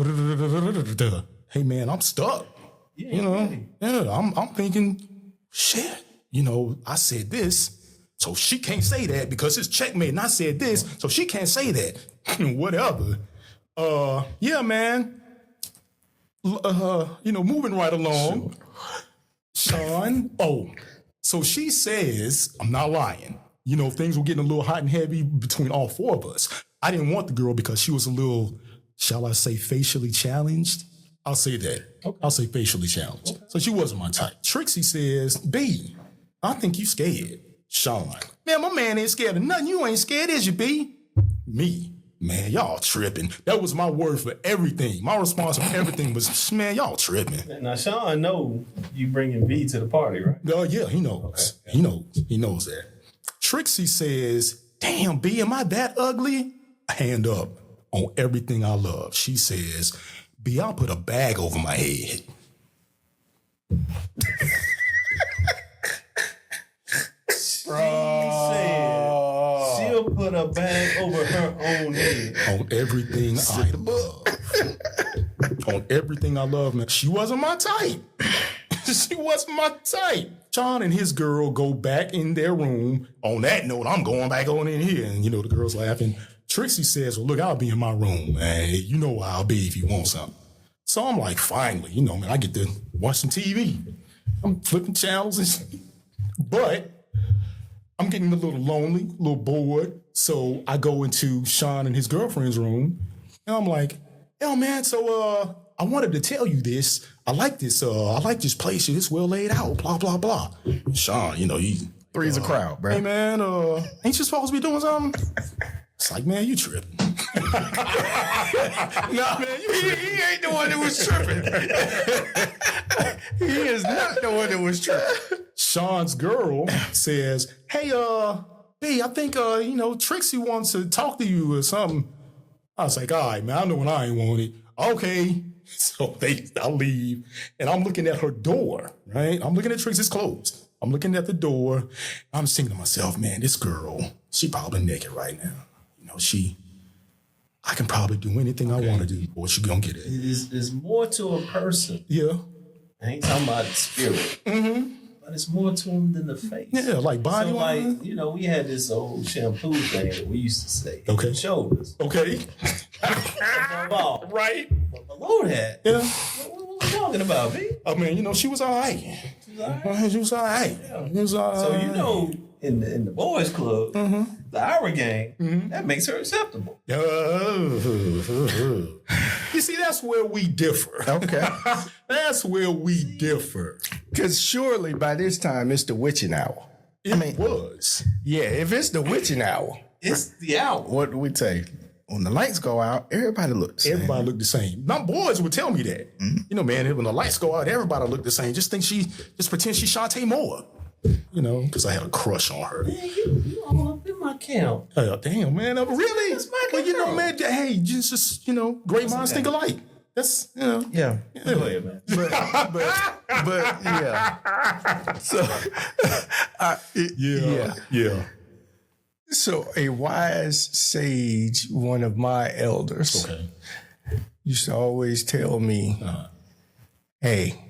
Hey, man, I'm stuck. Yeah, You know, ready. yeah, I'm thinking, shit, you know, I said this, so she can't say that because it's checkmate. And I said this, so she can't say that. Whatever. Yeah, man. You know, moving right along. Sean, so she says, I'm not lying. You know, things were getting a little hot and heavy between all 4 of us. I didn't want the girl because she was a little, shall I say, facially challenged? I'll say that. Okay. I'll say facially challenged. Okay. So she wasn't my type. Trixie says, B, I think you scared. Sean, man, my man ain't scared of nothing. You ain't scared, is you, B? Me, man, y'all tripping. That was my word for everything. My response for everything was, man, y'all tripping. Now, Sean know you bringing V to the party, right? Oh, yeah, he knows. Okay. He knows that. Trixie says, damn, B, am I that ugly? Hand up on everything I love. She says, B, I'll put a bag over my head. She said she'll put a bag over her own head. On everything I love. On everything I love, man. She wasn't my type. She wasn't my type. John and his girl go back in their room. On that note, I'm going back on in here. And, you know, the girl's laughing. Trixie says, well, look, I'll be in my room. Man, you know where I'll be if you want something. So I'm like, finally, you know, man, I get to watch some TV. I'm flipping channels and shit. But I'm getting a little lonely, a little bored. So I go into Sean and his girlfriend's room. And I'm like, yo, man, so I wanted to tell you this. I like this place. It's well laid out, blah, blah, blah. And Sean, you know, he... Three's a crowd, bro. Hey, man, ain't you supposed to be doing something? It's like, man, you tripping. Nah, man, he ain't the one that was tripping. He is not the one that was tripping. Sean's girl says, hey, B, I think, you know, Trixie wants to talk to you or something. I was like, all right, man, I know when I ain't want it. Okay. So I leave, and I'm looking at her door, right? I'm looking at Trix, it's closed. I'm looking at the door. I'm just thinking to myself, man, this girl, she probably naked right now. You know, I can probably do anything I want to do, or she gonna get it. There's more to a person. Yeah. I ain't talking about the spirit. But it's more to them than the face. Yeah, like body So, line. like, you know, we had this old shampoo thing that we used to say. Okay. Shoulders. Okay. Above all. Right. But below that, Yeah. what we talking about, B? I mean, you know, she was all right. She was all right. She was all right. She was all So, right. you know, in the boys' club, the Hour Gang, that makes her acceptable. You see, that's where we differ. Okay. That's where we differ. Because surely by this time it's the witching hour. It was. Yeah, if it's the witching hour, It's the hour. What do we say? When the lights go out, everybody looks. Everybody looked the same. My boys would tell me that. You know, man, when the lights go out, everybody looked the same. Just pretend she's Shantae Moore. You know, because I had a crush on her. Man, you all up in my camp. Damn, man. Really? That's my Well, you know, girl. man, hey, just, you know, great minds think alike. That's, you know. Yeah. Go ahead, man. But yeah. So Yeah. so a wise sage, one of my elders, Okay. used to always tell me, hey,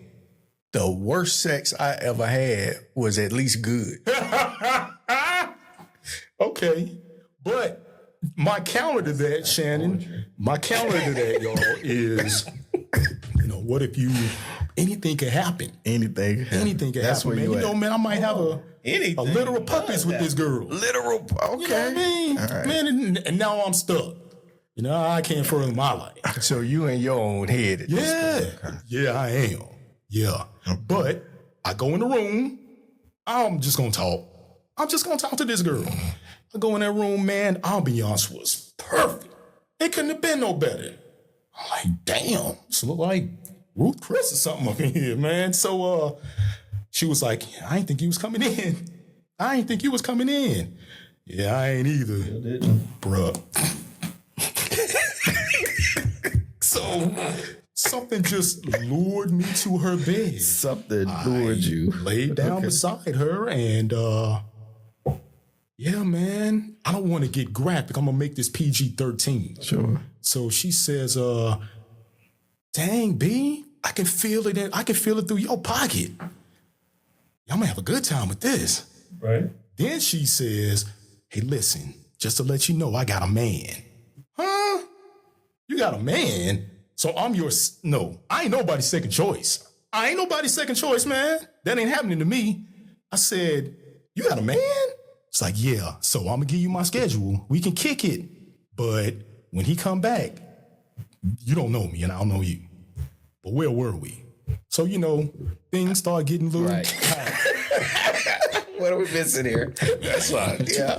the worst sex I ever had was at least good. Okay. But my counter to that, Shannon, y'all, is, you know, what if anything could happen? anything. Anything can That's happen, where man. you You know, at. man, I might have a Anything. literal puppies with this girl. Literal. Okay. You know what I mean? All right. Man, and now I'm stuck. You know, I can't further my life. So you in your own head. At this point. Yeah, I am. Yeah. But I go in the room. I'm just going to talk. I'm just going to talk to this girl. I go in that room, man. Ambiance was perfect. It couldn't have been no better. I'm like, damn, this look like Ruth Chris or something up in here, man. So she was like, I ain't think you was coming in. I ain't think you was coming in. Yeah, I ain't either. Bruh. So something just lured me to her bed. Something lured you. Laid down beside her and yeah, man. I don't want to get graphic. I'm gonna make this PG-13. Sure. So she says, dang, B, I can feel it through your pocket. I'm gonna have a good time with this. Right. Then she says, hey, listen, just to let you know, I got a man. Huh? You got a man? So I'm no, I ain't nobody's second choice. I ain't nobody's second choice, man. That ain't happening to me. I said, you got a man? It's like, yeah, so I'm gonna give you my schedule. We can kick it. But when he come back, you don't know me and I don't know you. But where were we? So, you know, things start getting a little... Right. What are we missing here? That's fine. Yeah.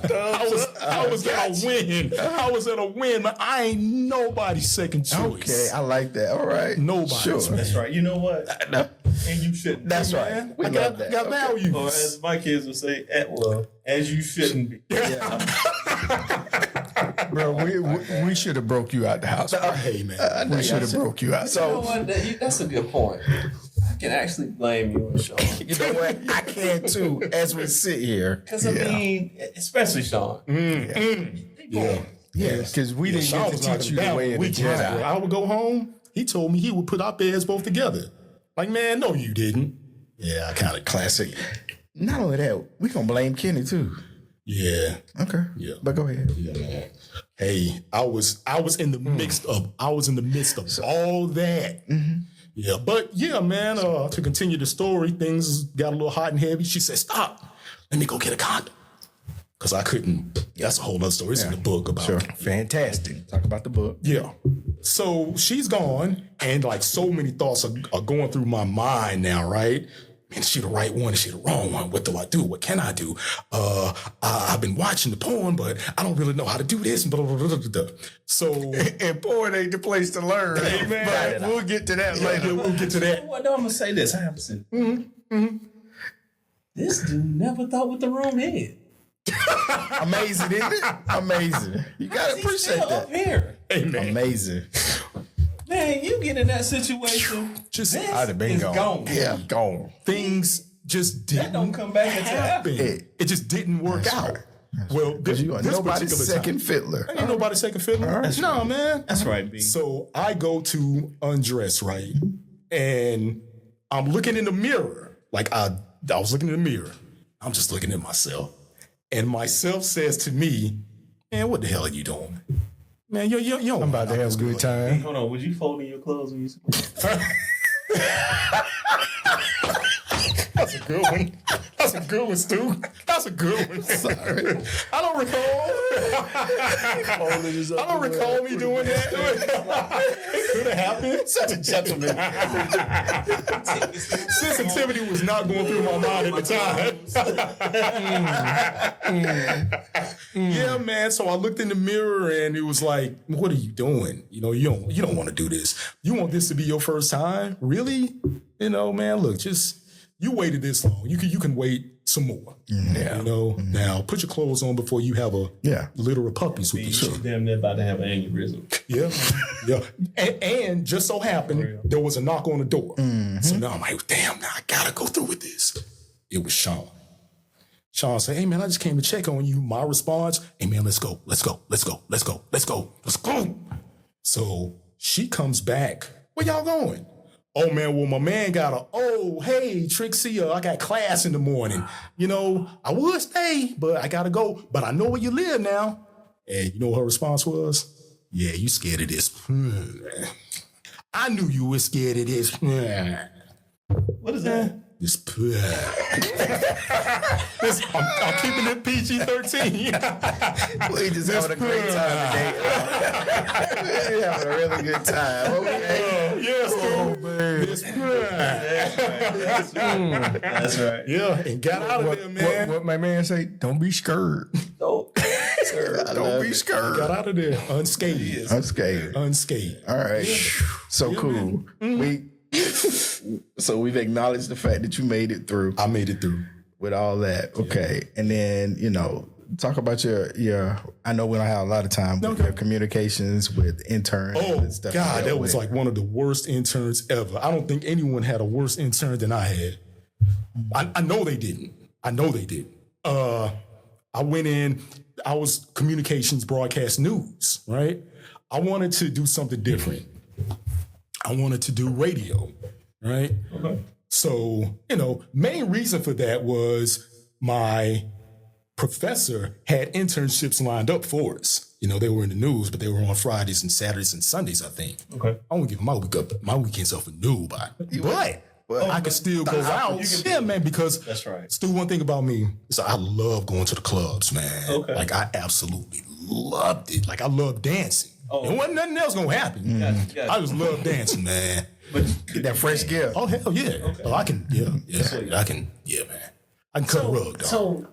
I was at a win. I was at a win. Man, I ain't nobody's second choice. Okay, I like that. All right. Nobody's. Sure. That's right. You know what? No, And you shouldn't. that's Man, right. We I love got that. values. Or as my kids would say, as you shouldn't be. Bro, we should have broke you out the house. Hey, man. We should have broke you out. You know what? That's a good point. I can actually blame you and Sean. You know what? I can too. As we sit here. Because, I mean, especially Sean. Yeah. Yeah, because we didn't Sean get was to teach you the way of the Jedi. I would go home. He told me he would put our beds both together. Like, man, no, you didn't. Yeah, I kind of classic. Not only that, we gonna blame Kenny too. Yeah. Okay. Yeah. But go ahead. Yeah, man. Hey, I was in the midst of all that. Yeah, but yeah, man. To continue the story, things got a little hot and heavy. She said, "Stop. Let me go get a condom." Because I couldn't. That's a whole other story. It's in the book about. Sure. Fantastic. Talk about the book. Yeah. So she's gone, and like so many thoughts are going through my mind now, right? Man, is she the right one? Is she the wrong one? What do I do? What can I do? I've been watching the porn, but I don't really know how to do this. Blah, blah, blah, blah, blah. So, And porn ain't the place to learn. Hey, man. But we'll get to that later. we'll get to that. Well, no, I'm going to say this. I have to say this dude never thought with the wrong head. Amazing, isn't it? Amazing. You gotta He's appreciate still that. up here. Hey, man. Amazing. Man, you get in that situation, Just this I'd have been is gone. gone. Yeah, gone. things just That didn't don't come back until happen. after. It just didn't work out. Well, Because you are this nobody's particular second time, fiddler. ain't nobody second fiddler. No, man. That's right, B. So I go to undress, right? And I'm looking in the mirror. Like I was looking in the mirror. I'm just looking at myself. And myself says to me, man, what the hell are you doing? Man, you I'm about to have a good time. Hold on, was you folding your clothes when you That's a good one. That's a good one, Stu. That's a good one. Sorry. I don't recall me doing that. It could have happened. Such a gentleman. Sensitivity was not going through my mind at the time. Yeah, man. So I looked in the mirror and it was like, what are you doing? You know, you don't want to do this. You want this to be your first time? Really? You know, man, look, just you waited this long. You can wait some more. Yeah. You know, now put your clothes on before you have a Yeah. litter of puppies with you. You damn near about to have an aneurysm. Yeah, yeah. And just so happened, there was a knock on the door. So now I'm like, damn, now I gotta go through with this. It was Sean. Sean said, hey, man, I just came to check on you. My response, hey, man, let's go. So she comes back. Where y'all going? Oh, man, well, my man got hey, Trixie, I got class in the morning. You know, I would stay, but I got to go. But I know where you live now. And you know what her response was? Yeah, you scared of this. I knew you were scared of this. What is that? This I'm keeping it PG-13. We just having a great time today. We're having a really good time. Okay. Yes, That's right. yeah, and got out of there, man. What my man say? Don't be scared. Don't Don't be scared. Got out of there unscathed. Unscathed. All right. So cool. So we've acknowledged the fact that you made it through I made it through. with all that. Okay. And then, talk about your I know we don't have a lot of time, but your communications with interns and stuff. God, that was like one of the worst interns ever. I don't think anyone had a worse intern than I had. I know they didn't. I went in, I was communications broadcast news, right? I wanted to do something different. I wanted to do radio, right? Okay. So, main reason for that was my professor had internships lined up for us. They were in the news, but they were on Fridays and Saturdays and Sundays, I think. Okay. I won't give my weekends up for nobody. But I could still go out. Yeah, man, because That's right. Stu, one thing about me is I love going to the clubs, man. Okay. Like I absolutely loved it. Like I love dancing. Oh. There wasn't nothing else gonna happen. Gotcha. I just love dancing, man. But get that fresh gift. Oh hell yeah! Okay. Oh, I can, man. I can cut a rug, dog. So,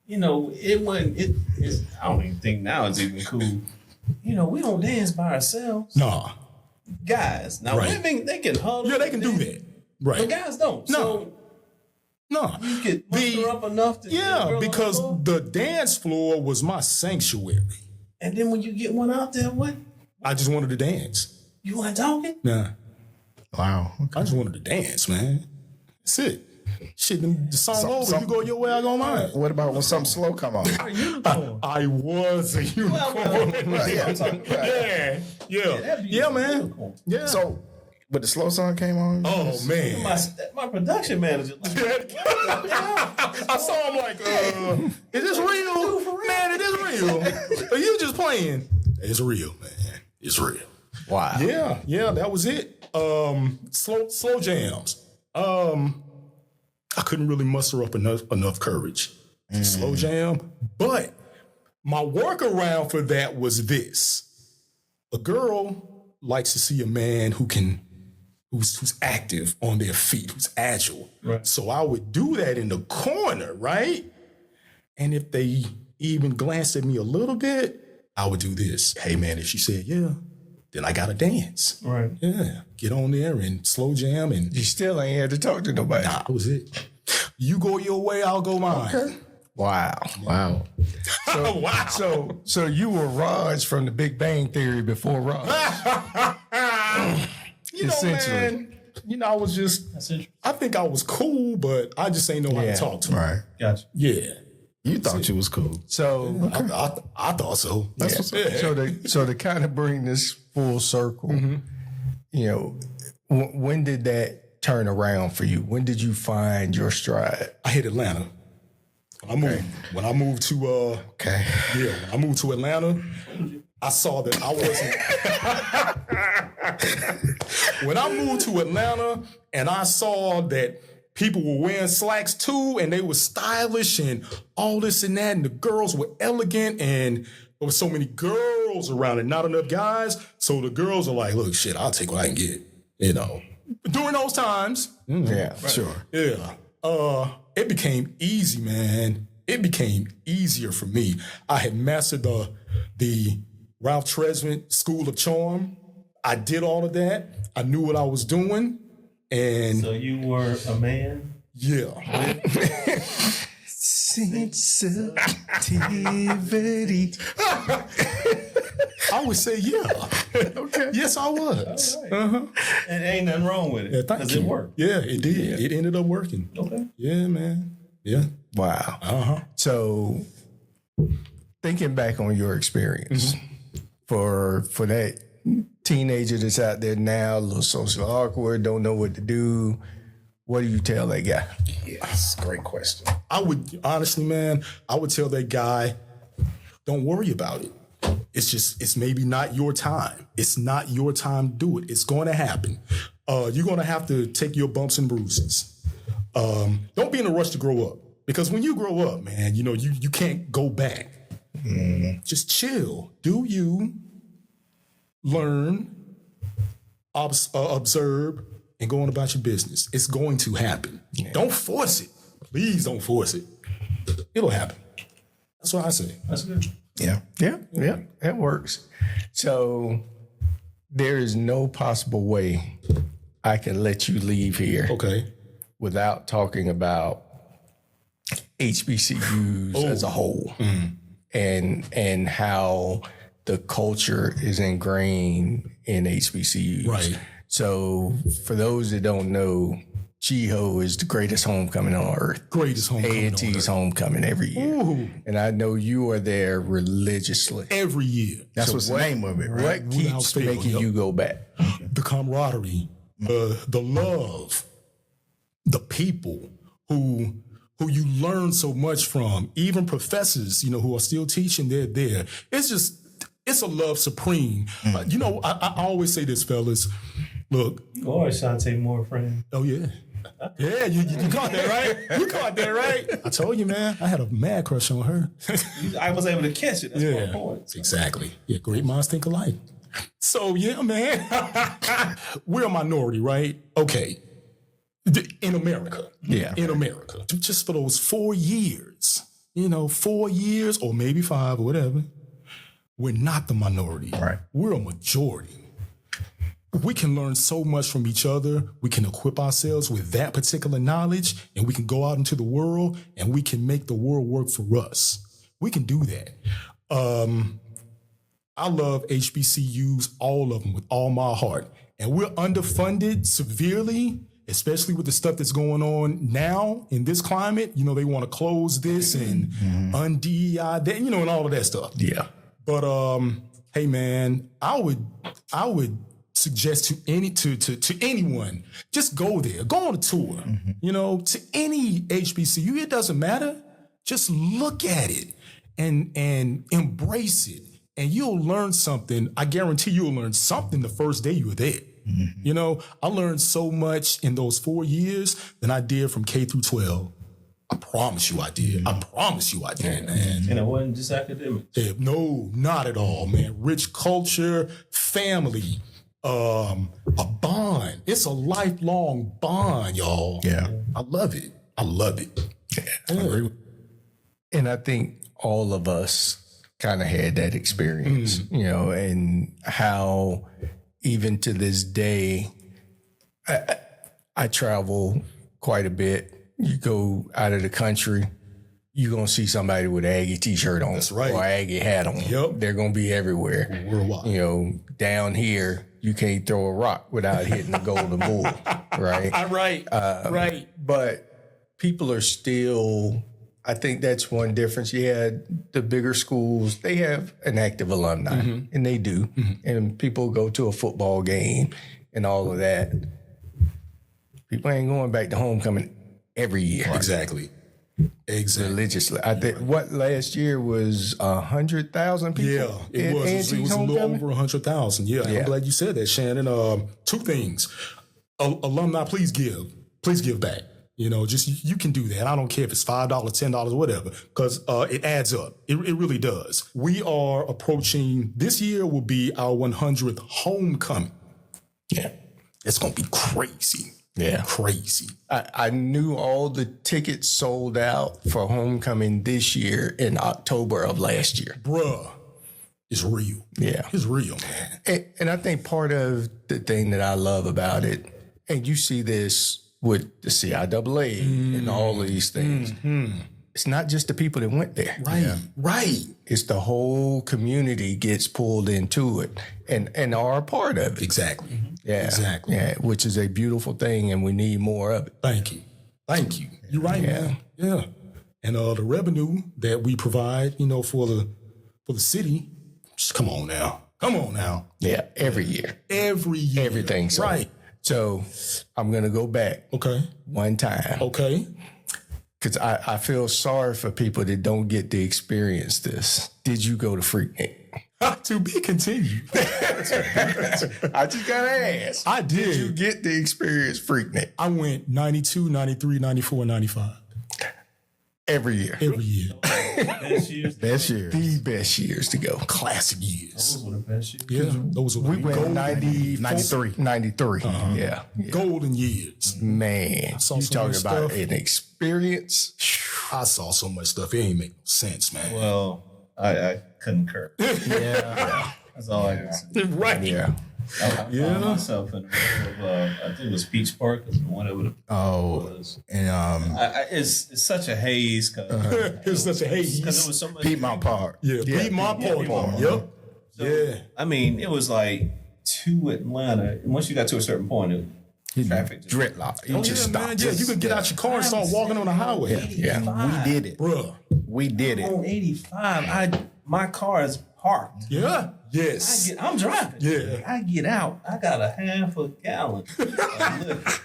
it wasn't. It's. I don't even think now it's even cool. We don't dance by ourselves. Nah, Guys, now Right. women they can huddle. yeah, they can do that, But right? guys don't. No. So No, you could muster up enough to get a girl yeah, on the because floor. the dance floor was my sanctuary. And then when you get one out there, what? I just wanted to dance. You weren't talking? Nah, Wow. I just wanted to dance, man. That's it. Shit, the song over. You go your way, I go mine. What about when something slow come on? Are you unicorn? I was a unicorn. Yeah, man. Unicorn. Yeah. So, but the slow song came on? oh man. My production manager. I saw him like, is this real? Man, it is real. Are you just playing? It's real, man. It's real. Wow. Yeah, that was it. Slow jams. I couldn't really muster up enough courage to slow jam. But my workaround for that was this. A girl likes to see a man who's active on their feet, who's agile. Right. So I would do that in the corner, right? And if they even glanced at me a little bit, I would do this. Hey man, if she said yeah, then I gotta dance. Right. Yeah. Get on there and slow jam and You still ain't had to talk to nobody. nah, that was it. You go your way, I'll go mine. Okay. Wow. Wow. So you were Raj from the Big Bang Theory before Raj. Essentially. Man, I was just, I think I was cool, but I just ain't know how to talk to him. Right. Gotcha. Yeah. You thought you was cool. So, I thought so. yeah. So to kind of bring this full circle, when did that turn around for you? When did you find your stride? I hit Atlanta. When I moved to when I moved to Atlanta, I saw that I wasn't. When I moved to Atlanta and I saw that people were wearing slacks too, and they were stylish and all this and that, and the girls were elegant, and there were so many girls around and not enough guys. So the girls are like, look, shit, I'll take what I can get. During those times. Yeah, sure. Yeah. It became easy, man. It became easier for me. I had mastered the Ralph Tresvant School of Charm. I did all of that. I knew what I was doing. And so you were a man? Yeah. Sensitivity. I would say yeah. Okay. Yes, I was. Right. Uh-huh. And ain't nothing wrong with it. Yeah, thank you. It worked. Yeah, it did. Yeah. It ended up working. Okay. Yeah, man. Yeah. Wow. Uh-huh. So thinking back on your experience for that teenager that's out there now, a little social awkward, don't know what to do, what do you tell that guy? Yes, great question. I would, honestly, man, I would tell that guy, don't worry about it. It's maybe not your time. It's not your time to do it. It's going to happen. You're going to have to take your bumps and bruises. Don't be in a rush to grow up. Because when you grow up, man, you can't go back. Just chill. Do you learn, observe, and go on about your business? It's going to happen. Yeah. Don't force it. Please don't force it. It'll happen. That's what I say. That's good. Yeah. That works. So there is no possible way I can let you leave here without talking about HBCUs as a whole and how the culture is ingrained in HBCUs. Right. So for those that don't know, GHO is the greatest homecoming on earth. Greatest homecoming A&T's homecoming every year. Ooh. And I know you are there religiously. Every year. That's what's the name of it, right? What keeps making you go back? The camaraderie, the love, the people who you learn so much from, even professors, who are still teaching, they're there. It's a love supreme. I always say this, fellas. Look. You always trying to take more friends. Oh, yeah. Yeah, you caught that, right? You caught that, right? I told you, man. I had a mad crush on her. I was able to catch it. That's my point. Exactly. Yeah, great minds think alike. So, yeah, man. We're a minority, right? Okay. In America. Yeah. In America. Just for those 4 years, 4 years or maybe 5 or whatever, we're not the minority. Right. We're a majority. We can learn so much from each other. We can equip ourselves with that particular knowledge, and we can go out into the world and we can make the world work for us. We can do that. I love HBCUs, all of them, with all my heart. And we're underfunded severely, especially with the stuff that's going on now in this climate. They want to close this and un-DEI that, and all of that stuff. Yeah. But hey, man, I would suggest to anyone, just go there, go on a tour, to any HBCU. It doesn't matter. Just look at it and embrace it, and you'll learn something. I guarantee you'll learn something the first day you were there. I learned so much in those 4 years than I did from K through 12. I promise you I did. I promise you I did, man. And it wasn't just academic. Yeah, no, not at all, man. Rich culture, family, a bond. It's a lifelong bond, y'all. Yeah. I love it. I love it. Yeah. And I think all of us kind of had that experience, and how even to this day, I travel quite a bit. You go out of the country, you're going to see somebody with an Aggie t-shirt on. That's right. Or Aggie hat on. Yep. They're going to be everywhere. Worldwide. Down here, you can't throw a rock without hitting the golden bull, right? Right. But people are still, I think that's one difference. Yeah, the bigger schools, they have an active alumni, and they do. And people go to a football game and all of that. People ain't going back to homecoming every year. Exactly. Religiously. I think what last year was 100,000 people. Yeah, it was. It was a little over 100,000. Yeah, I'm glad you said that, Shannon. Two things. Alumni, please give back. You know, just you can do that. I don't care if it's $5, $10, whatever, because it adds up. It really does. We are approaching, this year will be our 100th homecoming. Yeah, it's gonna be crazy. Yeah. Crazy. I knew all the tickets sold out for homecoming this year in October of last year. Bruh, it's real. Yeah. It's real, man. And I think part of the thing that I love about it, and you see this with the CIAA and all of these things, it's not just the people that went there. Right. It's the whole community gets pulled into it and are a part of it. Exactly. Yeah. Exactly. Yeah, which is a beautiful thing, and we need more of it. Thank you. You're right, man. Yeah. And the revenue that we provide, you know, for the city, just come on now. Yeah, every year. Everything. So. Right. So I'm going to go back one time. Okay. Because I feel sorry for people that don't get to experience this. Did you go to Freaknik? To be continued. I just got to ask. I did. Did you get to experience Freaknik? I went 92, 93, 94, 95. Every year. Best years. Best year. The best years to go. Classic years. Those were the best years. Yeah. Those were We went 93. 93. Yeah. Golden years. Man, saw you some talking good about stuff. an experience. I saw so much stuff. It ain't make no sense, man. Well, I concur. That's all I can say. Right. Yeah. I found myself in the middle of, I think it was Peach Park, is whatever it was. And It's such a haze because It's such a haze. it was so much. Piedmont Park. Yeah. Piedmont Park. Yep. So, I mean, it was like to Atlanta. And once you got to a certain point, traffic just Dreadlock. You Oh, just yeah, stop. man. Yeah, you could get out your car and start walking on the highway. Yeah. We did it. Bruh. We did it. on 85. My car is parked. Yeah. Yes. I'm driving. Yeah. I get out. I got a half a gallon of liquor.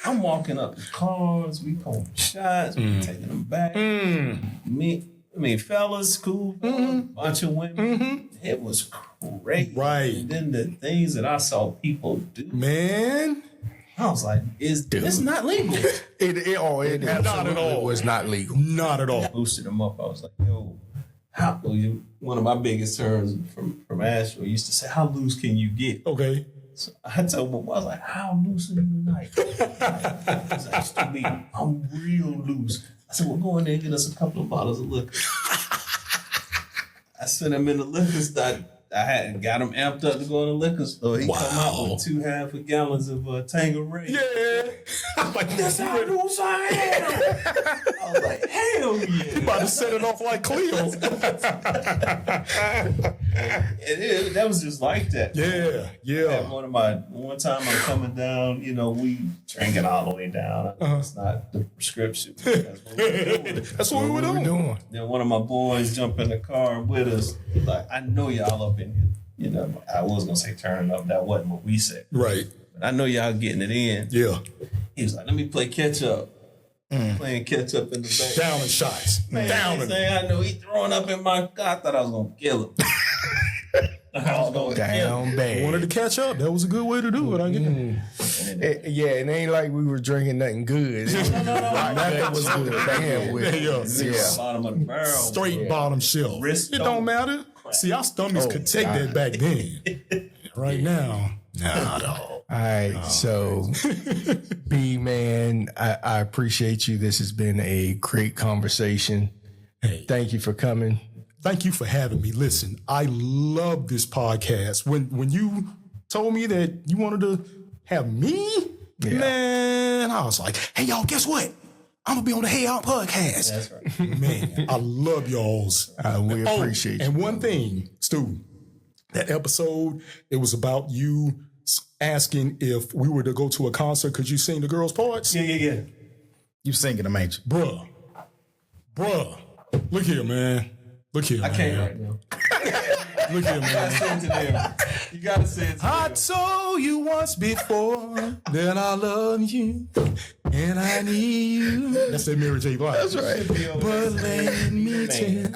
I'm walking up the cars. We pulling shots. We taking them back. Fellas, cool. Bunch of women. It was crazy. Right. And then the things that I saw people do. Man. I was like, it's not legal. It Not at absolutely all. was not legal. Not at all. Boosted them up. I was like, yo, one of my biggest terms from Asheville used to say, how loose can you get? Okay. So I told him, I was like, how loose are you tonight? I was like, "Stupid, I'm real loose." I said, well, go in there and get us a couple of bottles of liquor. I sent him in the liquor store. I had got him amped up to go in the liquor store. He come out with 2 half a gallons of Tanqueray. Yeah. I'm like, That's how loose I am. I was like, hell yeah. about to set it off like Cleo. And that was just like that. Yeah. One time I'm coming down, we drinking all the way down. It's not the prescription. That's what we were doing. Then one of my boys jumped in the car with us. Like, I know y'all up in here. I was gonna say turning up. That wasn't what we said. Right. But I know y'all getting it in. Yeah. He was like, let me play catch up. Playing catch up in the back. Down in shots. Man, Down next in. thing I know, he throwing up in my car. I thought I was gonna kill him. I was gonna kill him. Down bad. Wanted to catch up. That was a good way to do it, I guess. It ain't like we were drinking nothing good. Nothing was good. Damn with. Yeah. Bottom of the barrel. Straight bottom shelf. Wrist It don't matter. See, our stomachs could take that back then. Right now, nah, dog. All right, so B man, I appreciate you. This has been a great conversation. Hey. Thank you for coming. Thank you for having me. Listen, I love this podcast. When you told me that you wanted to have me, man, I was like, hey, y'all, guess what? I'm going to be on the Hey Out podcast. That's right. Man, I love y'all's. We appreciate you. And one thing, Stu, that episode, it was about you asking if we were to go to a concert, could you sing the girls' parts? Yeah. You singing them, ain't you? Bruh. Look here, man. I can't right now. Look here, You man. gotta send it to them. You gotta send it to I them. told you once before that I love you and I need you. That's that Mary J. Blige. That's right. But let me tell you.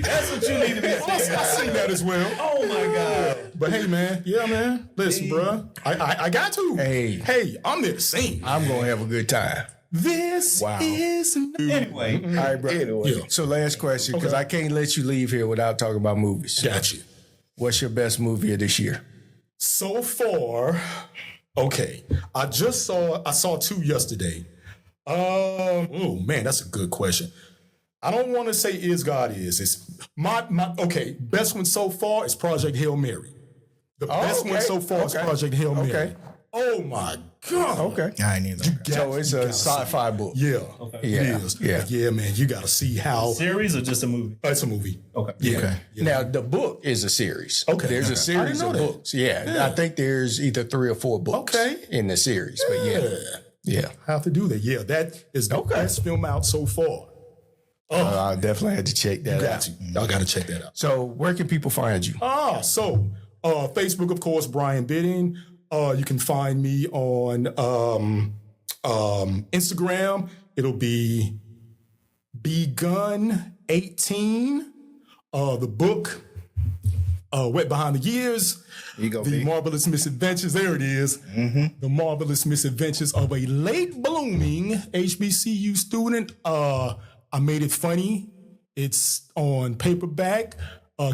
That's what you need to be saying. I sing that as well. Oh my God. But hey, man. Yeah, man. Listen, bruh. I got to. Hey, I'm there to sing. I'm going to have a good time. This is... Anyway. All right, bro. Yeah. So last question, because Okay. I can't let you leave here without talking about movies. Got you. What's your best movie of this year? So far, okay. I saw 2 yesterday. Oh man, that's a good question. I don't want to say Is God Is. It's my best one so far is Project Hail Mary. The best one so far is Project Hail Mary. Okay. Oh my God. Okay. I ain't either. So it's a sci-fi book. Yeah. Yeah. It is. Yeah, man. You got to see how. Series or just a movie? It's a movie. Okay. Yeah. Okay. Yeah. Now, the book is a series. Okay. There's a I series didn't of know that. books. Yeah. I think there's either 3 or 4 books in the series. But yeah. Have to do that. Yeah, that is the best film out so far. I definitely had to check that out. Y'all got to check that out. So where can people find you? Facebook, of course, Brian Bidding. You can find me on Instagram. It'll be Begun18. The book, Wet Behind the Years. You go, The B. Marvelous Misadventures. There it is. The Marvelous Misadventures of a late blooming HBCU student. I made it funny. It's on paperback,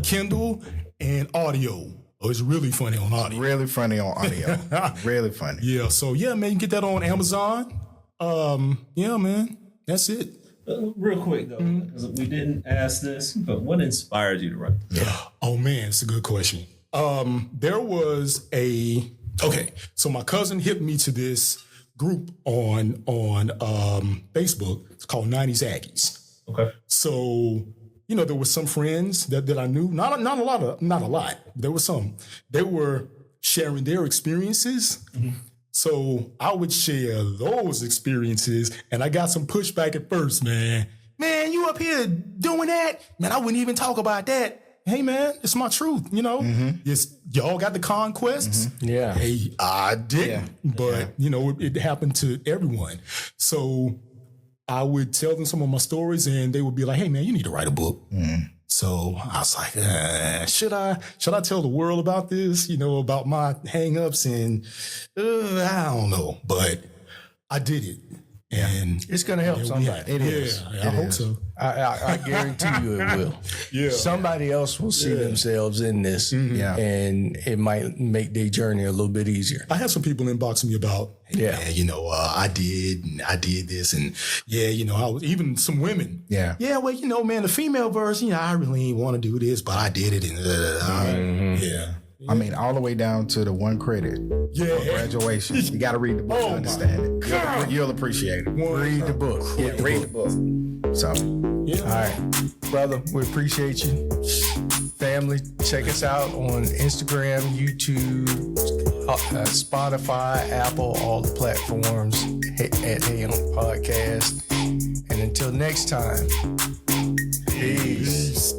Kindle, and audio. Oh, it's really funny on audio. Really funny on audio. Really funny. Yeah, so yeah, man, you can get that on Amazon. Yeah, man, that's it. Real quick though, because we didn't ask this, but what inspired you to write this? Oh man, it's a good question. There was so my cousin hit me to this group on Facebook. It's called 90s Aggies. Okay. So, there were some friends that I knew, not a lot. There were some. They were sharing their experiences. So I would share those experiences, and I got some pushback at first, man. Man, you up here doing that? Man, I wouldn't even talk about that. Hey, man, it's my truth, It's, y'all got the conquests. Yeah. Hey, I didn't. But, it happened to everyone. So I would tell them some of my stories, and they would be like, hey, man, you need to write a book. So I was like, should I tell the world about this, about my hangups? And I don't know, but I did it. And It's going to help somebody. It is. I hope so. I guarantee you it will. Yeah. Somebody else will see themselves in this, and it might make their journey a little bit easier. I had some people inbox me about, hey, man, I did this, and I was even some women. Yeah. Yeah, well, man, the female version, I really didn't want to do this, but I did it, and yeah. I mean, all the way down to the 1 credit. Yeah. Graduation. You got to read the book to understand it. You'll appreciate it. Read the book. Read the book. So, Yeah. All right, brother, we appreciate you. Family, check us out on Instagram, YouTube, Spotify, Apple, all the platforms at Hey On Podcast. And until next time, peace.